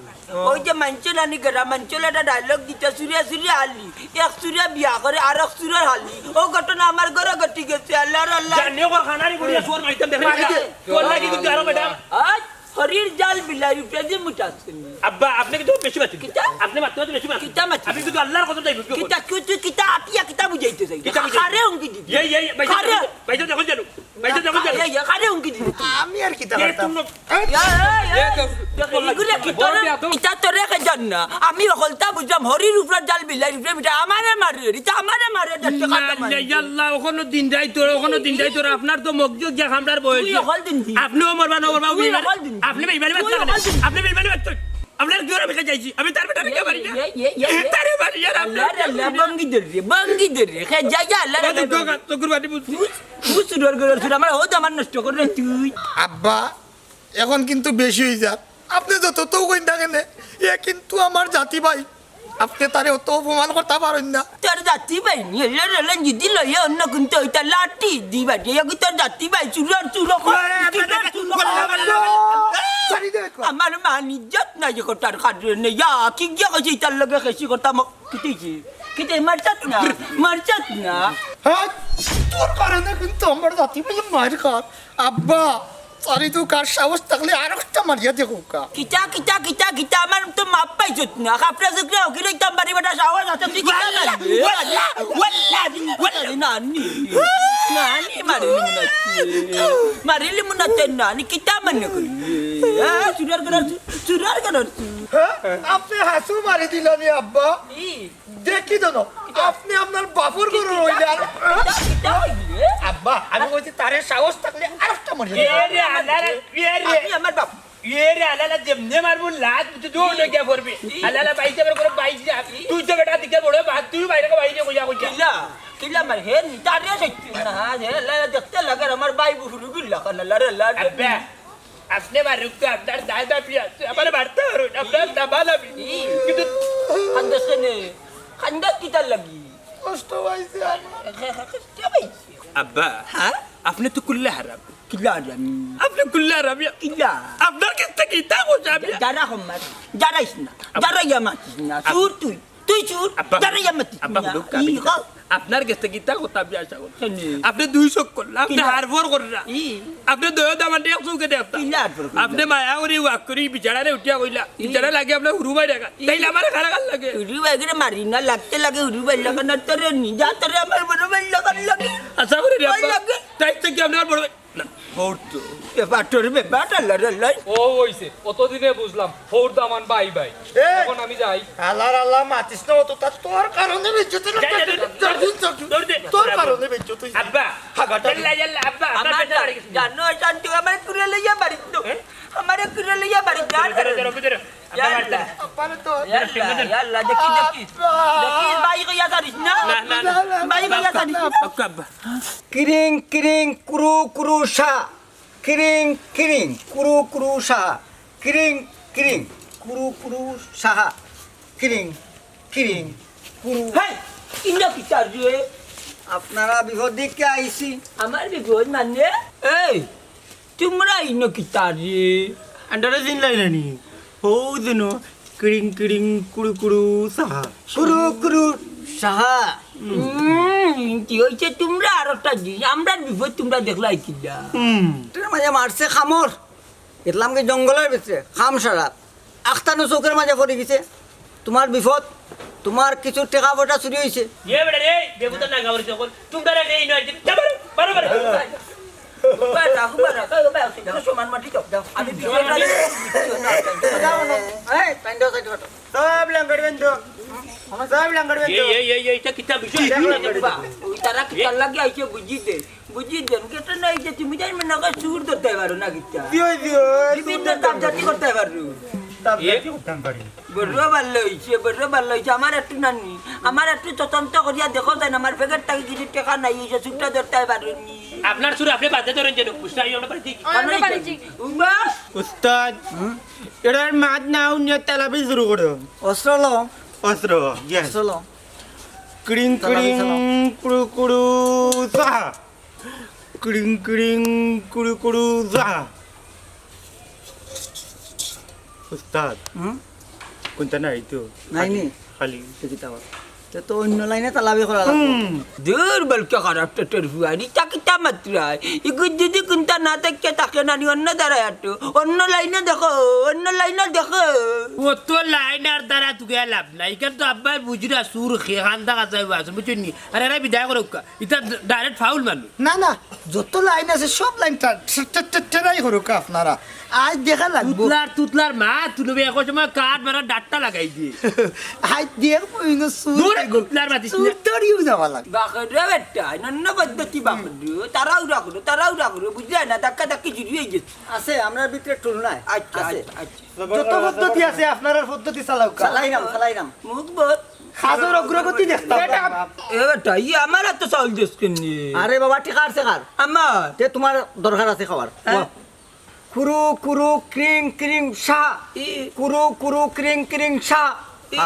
ওই যে মাঞ্চল আনি গেরা মাঞ্চল একটা ডায়লগ দিতে সুরিয়া হালি এক সুরিয়া বিয়া করে আর এক সুরিয়া হালি ও ঘটনা আমার ঘরে ঘটি গেছে আল্লাহর আল্লাহ জানিও কর খানারি বুড়িয়া সোর মাইতাম দেখে তোর লাগি কিন্তু আরো বেটা আজ হরির জাল বিলারি পেজে মুটাছেন আব্বা আপনি কিন্তু বেশি বাচ্চা আপনি মাত্র বেশি বাচ্চা কিতা মাছ আপনি কিন্তু আল্লাহর কথা যাইব কিতা কিতা বুঝাইতে চাই খারে হুঙ্কি দি ভাইজা দেখুন জানো খারে হুঙ্কি দি আমি আর কিতা পারতাম কিতা তোরে কে জান না আমি হলতা বুঝলাম হরির উপর জাল বিলারি উপরে মিটা আমারে মারে দেখতে কাটা মারে আল্লাহ ওখানে দিন যাই তোর আপনার তো মগজ গিয়া খামড়ার বয়স আপনিও মরবা না মরবা আপনি বেইমানি বাচ্চা আপনি বেইমানি বাচ্চা আপনার জোরে বেঁচে যাইছি আমি তার বেটা রেখে পারি না তারে পারি না আল্লাহ বঙ্গি দরে খে যা আল্লাহ তোর বাড়ি সুর করে আমার হদ আমার নষ্ট করে তুই আব্বা এখন কিন্তু বেশি হয়ে যাক আপনি যত তো কই থাকেন এ কিন্তু আমার জাতি ভাই আপনি তারে অত অপমান করতে পারেন না তোর জাতি ভাই নিয়ে যদি লইয়া অন্য কিন্তু ওইটা লাঠি দিবা দিয়ে তোর জাতি ভাই চুরো আমার মান ইজ্জত নাই যে তার খাদ্য নেই কি গিয়া কইছি তার লগে খেসি করতাম কিতে মারচাত না হ্যাঁ তোর কারণে কিন্তু আমার জাতি ভাই মার খার আব্বা সরি তুই কার সাহস থাকলে আর একটা মারিয়া দেখো কা কিতা আমার তো মাপ পাইছত না খাপড়া জুকরা ওকে লইতাম বাড়ি বেটা সাহস আছে তুই কিতা ওয়াল্লাহি নানি মারিলি মুনাতে নানি কিতা মানে কই চুরার করার আপনি হাসু মারি দিলেন আব্বা দেখি জানো আপনি আপনার বাপুর গরু রইলে আর আব্বা আমি কইছি তারে সাহস থাকলে আর একটা মারিয়া আমার বাপ আলালা যেমনে মারবো লাত তুই দৌড় গিয়া করবি আলালা বাইতে বের করে বাইতে যা তুই তো বেটা দিকে বড় বাদ তুই বাইরে বাইরে কইয়া কিলা মার হে তারে সত্যি না হে দেখতে লাগে আমার বাই বুফুরু গুল্লা কাল্লা আব্বা আপনি মারুক আপনার দাদা পিয়া আমার বাড়তে হরুন আপনার দাবালা কিন্তু খান্দাস কিতার লাগি কষ্ট পাইছে আব্বা হ্যাঁ আপনি তো কুল্লা হারাম কিলা আমি আপনি কুল্লা হারাম কিলা আপনার কাছ থেকে ইতা বোঝাবি যারা হমার যারাইস না যারা ইয়ামাতিস না তুই চুর আব্বা জানি জামাতি আব্বা হুদুক ই কও আপনার কাছে গীতা কথা আমি আশা করছি আপনি 200 করলেন আপনি হারফর করলেন ই আপনি দয়া দামান দেখ চৌকে দেখতা ইলা আটবর আপনি মায়া করি ওয়াক করি বিচারারে উঠিয়া কইলা বিচারা লাগে আপনার হুরুবাই দেখা তাইলে আমার খারাপ লাগে উড়ি বাইরে মারি না লাগতে লাগে উড়ি বাইরে লাগা না তোরে নিজা তোরে আমার বড় বাইরে লাগা লাগে আশা করি রে ওই আব্বা লাগে। তাই থেকে আপনার বড় ভাই না তো এবার তোর ব্যাপারটা লড়াই ও হইছে অতদিনে বুঝলাম ফোর দামান বাই বাই এখন আমি যাই আল্লাহ আল্লাহ মাতিস না অত তা তোর কারণে বেজ্জত তোর কারণে বেজ্জত আব্বা জাল্লা জাল্লা আব্বা আপনার আমার পেটে পড়ে গেছে জানো শান্তি আমার কুড়ে লইয়া বাড়ি তো আমার কুড়ে লইয়া বাড়ি জান ইয়াল্লা ইয়াল্লা দেখি দেখি দেখি বাই কইয়া জানিস না বাই কইয়া জানিস আব্বা কিরিং কিরিং কুরু কুরু সা কিরিং কিরিং কুরু কুরু সা কিরিং কিরিং কুরু কুরু সাহা কিরিং কিরিং কুরু হেই ইন্না পিতার যে আপনারা বিপদ দিকে আইছি আমার বিপদ মানে এই তোমরা ইন্ন কিতার যে আন্ডারে জিন লাইনি হো দিন কিড়িং কিড়িং কুড়ু কুড়ু সাহা কুরু কুরু সাহা কি হয়েছে তোমরা আর একটা জিনিস আমরা বিপদ তোমরা দেখলাই কিনা তোর মাঝে মারছে খামর এতলাম কি জঙ্গলের ভিতরে খাম সারা আখতানো চৌকের মাঝে পড়ে গেছে তোমার বিপদ তোমার কিছু টাকা পয়সা চুরি হয়েছে এ বেটা রে বেগুতা না গাবর সকল তোমরা রে এই নয় যাবার বরাবর সমান মাটি যাও আমি বিপদ সব লাঙ্গড় বেন্দো সব লাঙ্গড় বেন্দো এই এটা কিতা বিষয় তারা কিতার লাগে আইছে বুঝি দেন কেটে নাই যে তুমি যাই না সুর ধরতে পারো না কিতা দিও দিও বিভিন্ন দাম জাতি করতে পারো তাবজাতি উঠান পারি বড় ভালো হয়েছে আমার একটু নানি আমার একটু তদন্ত করিয়া দেখো যায় আমার প্যাকেট টাকা কিছু টাকা নাই এসে সুরটা ধরতে পারোনি আপনার সুর আপনি বাদে ধরেন যেন বুঝাই আমরা পারি আমরা বাড়িছি উস্তাদ এটার মাত না উনিয়া তেলাপি শুরু করো অস্ত্র লো অস্ত্র ইয়েস অস্ত্র লো কিড়িং কিড়িং কুড়ু কুড়ু সাহা কিড়িং কিড়িং কুড়ু কুড়ু সাহা উস্তাদ কোনটা নাই তো নাইনি খালি তো অন্য লাইনে তালাবি করা দূর বলকে খারাপ তো তোর ফুয়ারি চাকিটা মাত্রায় ইগুর যদি কোনটা না থাকে তাকে নানি অন্য দ্বারা একটু অন্য লাইনে দেখো ও তো লাইন আর দ্বারা তুকে লাভ নাই কারণ তো আব্বা বুঝরা সুর খেখান থাকা যাইব আছে বুঝছেন আরে আরে বিদায় করো এটা ডাইরেক্ট ফাউল মানুষ না না যত লাইন আছে সব লাইন ট্রাই করুক আপনারা আজ দেখা লাগবো তুতলার মা তুলবে এক সময় কাঠ মারা ডাটটা লাগাই দিয়ে আজ দেখবো দূর তুতলার মাতিস না। সুতরিও যাওয়া লাগবে বাকরে বেটা অন্য পদ্ধতি বাকরে তারাও রাখলো বুঝলে না ধাক্কা ধাক্কি জুড়ি হয়ে গেছে আছে আমরা ভিতরে টুল নাই আচ্ছা আছে। আচ্ছা যত পদ্ধতি আছে আপনারা পদ্ধতি চালাও চালাইরাম মুখ বল সাজর অগ্রগতি দেখতাম এ বেটা ই আমার এত চাউল দিস কেনে আরে বাবা টিকা আছে কার আমার তে তোমার দরকার আছে খাবার হ্যাঁ। কুরু কুরু ক্রিং ক্রিং সা ই কুরু কুরু ক্রিং ক্রিং সা ই,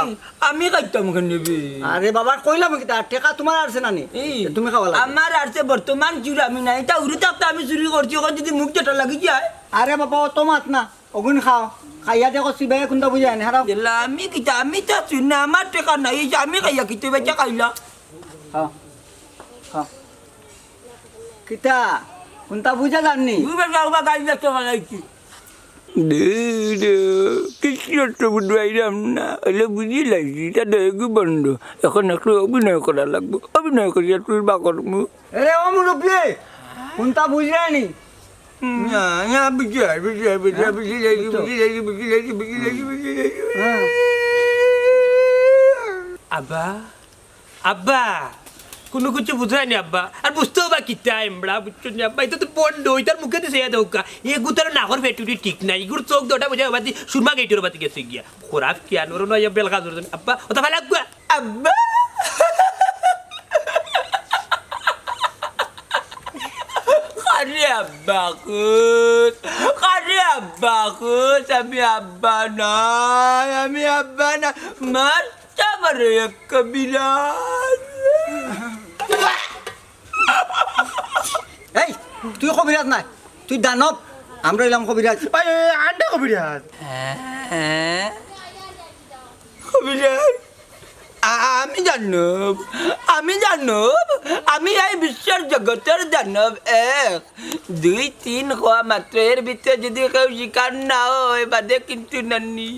আমি খাইতাম নেবে আরে বাবা কইলাম কি তা টেকা তোমার আছে না নি তুমি খাওয়া লাগে আমার আছে বর্তমান চুরি আমি নাই তা উড়ি থাকতে আমি চুরি করছি ওখানে যদি মুখ যেটা লাগি যায় আরে বাবা তো মাত না অগুন খাও খাইয়া দেখো সিবাই কোনটা বুঝায় না হারাও দিলা আমি কিতা আমি তা চুরি না আমার টেকা নাই এই যে আমি খাইয়া কিতে বেচা খাইলা খাও খাও কিতা কোনটা বুঝা জাননি তুই বেচা ওবা গাড়ি দেখতে বানাইছি কৃষ্ণ বুঝবাইলাম না এলে বুঝি লাগছি তা দেখি বন্ধ এখন একটু অভিনয় করা লাগবো অভিনয় করিয়া তুই বা করবো আরে ও মুরব্বি কোনটা বুঝায়নি আব্বা আব্বা কোনো কিছু বুঝায়নি আব্বা আর বুঝতেও বা কিতা এমড়া বুঝছো না আব্বা এটা তো বন্ধ ওইটার মুখে তো সেয়া দৌকা এগুতার নাগর পেটুরি ঠিক নাই এগুর চোখ দোটা বুঝে বাতি সুরমা গেটির বাতি গেছে গিয়া খোরাপ কি আনোর নয় বেলকা ধরে আব্বা ওটা ভালো লাগবা আব্বা আরে আব্বা কুত আমি আব্বা না মারটা পারে এক কবিলাস এই তুই কবিরাজ নাই তুই দানব আমরা এলাম কবিরাজ আন্ডা কবিরাজ কবিলাস আমি জানব আমি এই বিশ্বের জগতের জানব 1 2 3 হওয়া মাত্র এর ভিতরে যদি কেউ শিকার না হয় বাদে কিন্তু নানি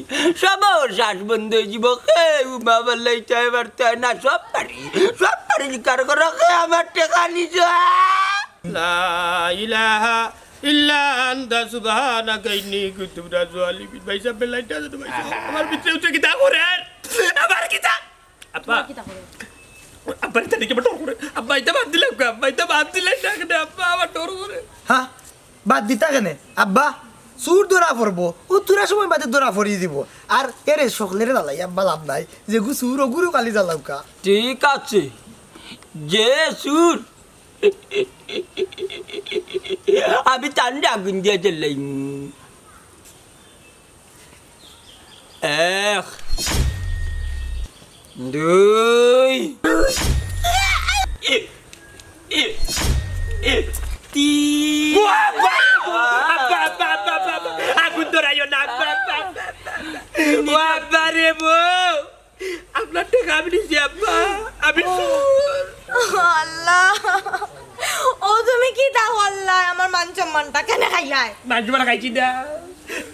সব শ্বাস বন্ধ হয়ে যাব কেউ মা বললেই চাই পারতে না সব পারি শিকার করো আমার টেকা নিজ লা ইলাহা ইল্লা আনতা সুবহানাকা ইন্নী কুনতু মিনাজ জালিমিন। ভাই সাহেব বেলাইটা তো ভাই সাহেব আমার ভিতরে উঠে কি তা করেন আমার কি তা আব্বা আব্বা এটা দেখে বড় করে আব্বা এটা বাদ দিলাম আব্বা এটা বাদ দিলেন না কেন আব্বা আমার ডর করে হ্যাঁ বাদ দিতা কেনে আব্বা সুর ধরা পড়বো উত্তরা সময় বাদে ধরা পড়িয়ে দিব আর এরে সকলের জ্বালাই আব্বা লাভ নাই যে সুর ও গুরু কালি জ্বালাউকা ঠিক আছে যে সুর আমি তান্ডে আগুন দিয়ে জ্বালাই 1 2 3 আগুন ধরাইও না আব্বা রে বউ আপনার টাকা আমি নিছি আব্বা আমি আল্লাহ ও তুমি কি তা আল্লাহ আমার মান সম্মানটা কেন খাইলাই মাঝে মারা খাইছি না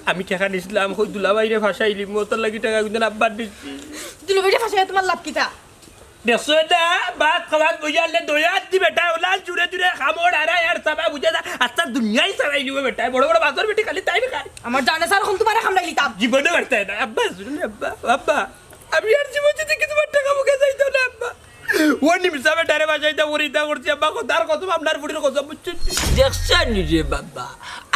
আমি টাকা নিছিলাম ওই দুলাভাইরে ভাসাইলি মতর লাগি টাকা কিন্তু আব্বার দিচ্ছি দুলুবেটা ফাঁসাই তোমার লাভ কিতা দেখছো না বাদ খাবার বুঝালে দয়াত দি বেটা ওলা জুড়ে জুড়ে খামোড় আরা আর সবা বুঝে না আচ্ছা দুনিয়াই সারাই নিবে বেটা বড় বড় বাজার বেটি খালি তাই না খাই আমার জানে স্যার এখন তোমার খামড়াই লিতাম জীবনে বাড়তে না আব্বা শুনুন আব্বা আমি আর জীবন যদি কি তোমার টাকা মুখে যাইতো না আব্বা ও নিমিষা বেটারে বাজাইতে ওরিতা করছি আব্বা কথার কথা আপনার বুড়ির কথা বুঝছেন দেখছেন রে বাবা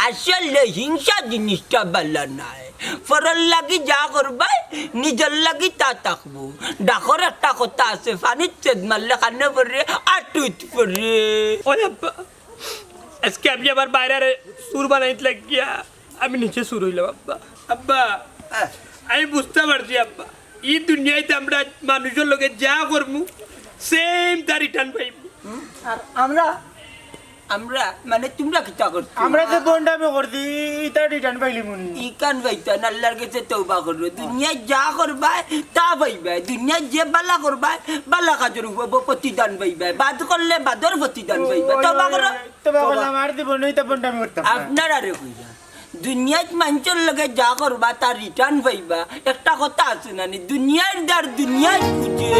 আসলে হিংসা জিনিসটা ভালো নাই ফরল লাগি যা করবাই নিজের লাগি তা থাকবো ডাকর একটা কথা আছে পানির চেদ মারলে কান্নে পড়ে আটুত পড়ে ওই আব্বা আজকে আমি আবার বাইরে সুর বানাইতে লাগিয়া আমি নিচে সুর হইলাম আব্বা আব্বা আমি বুঝতে পারছি আব্বা এই দুনিয়াতে আমরা মানুষের লোকে যা করবো সেম তার রিটার্ন পাইব আর আমরা মানে তোমরা কিতা করছো আমরা যে বন্ডামি করছি এটা রিটার্ন পাইলি মনি ইকান বাইতা আল্লাহর কাছে তওবা করো দুনিয়ায় যা করবাই তা পাইবা দুনিয়ায় যে বালা করবাই বালা কাজের উপর প্রতিদান পাইবা বাদ করলে বাদর প্রতিদান পাইবা তওবা করো তবে বললাম আর দিব নই তা বন্ডামি করতাম আপনার আরে কইরা দুনিয়ায় মানুষের লগে যা করবা তার রিটার্ন পাইবা একটা কথা আছে না দুনিয়ার দার দুনিয়ায় বুঝে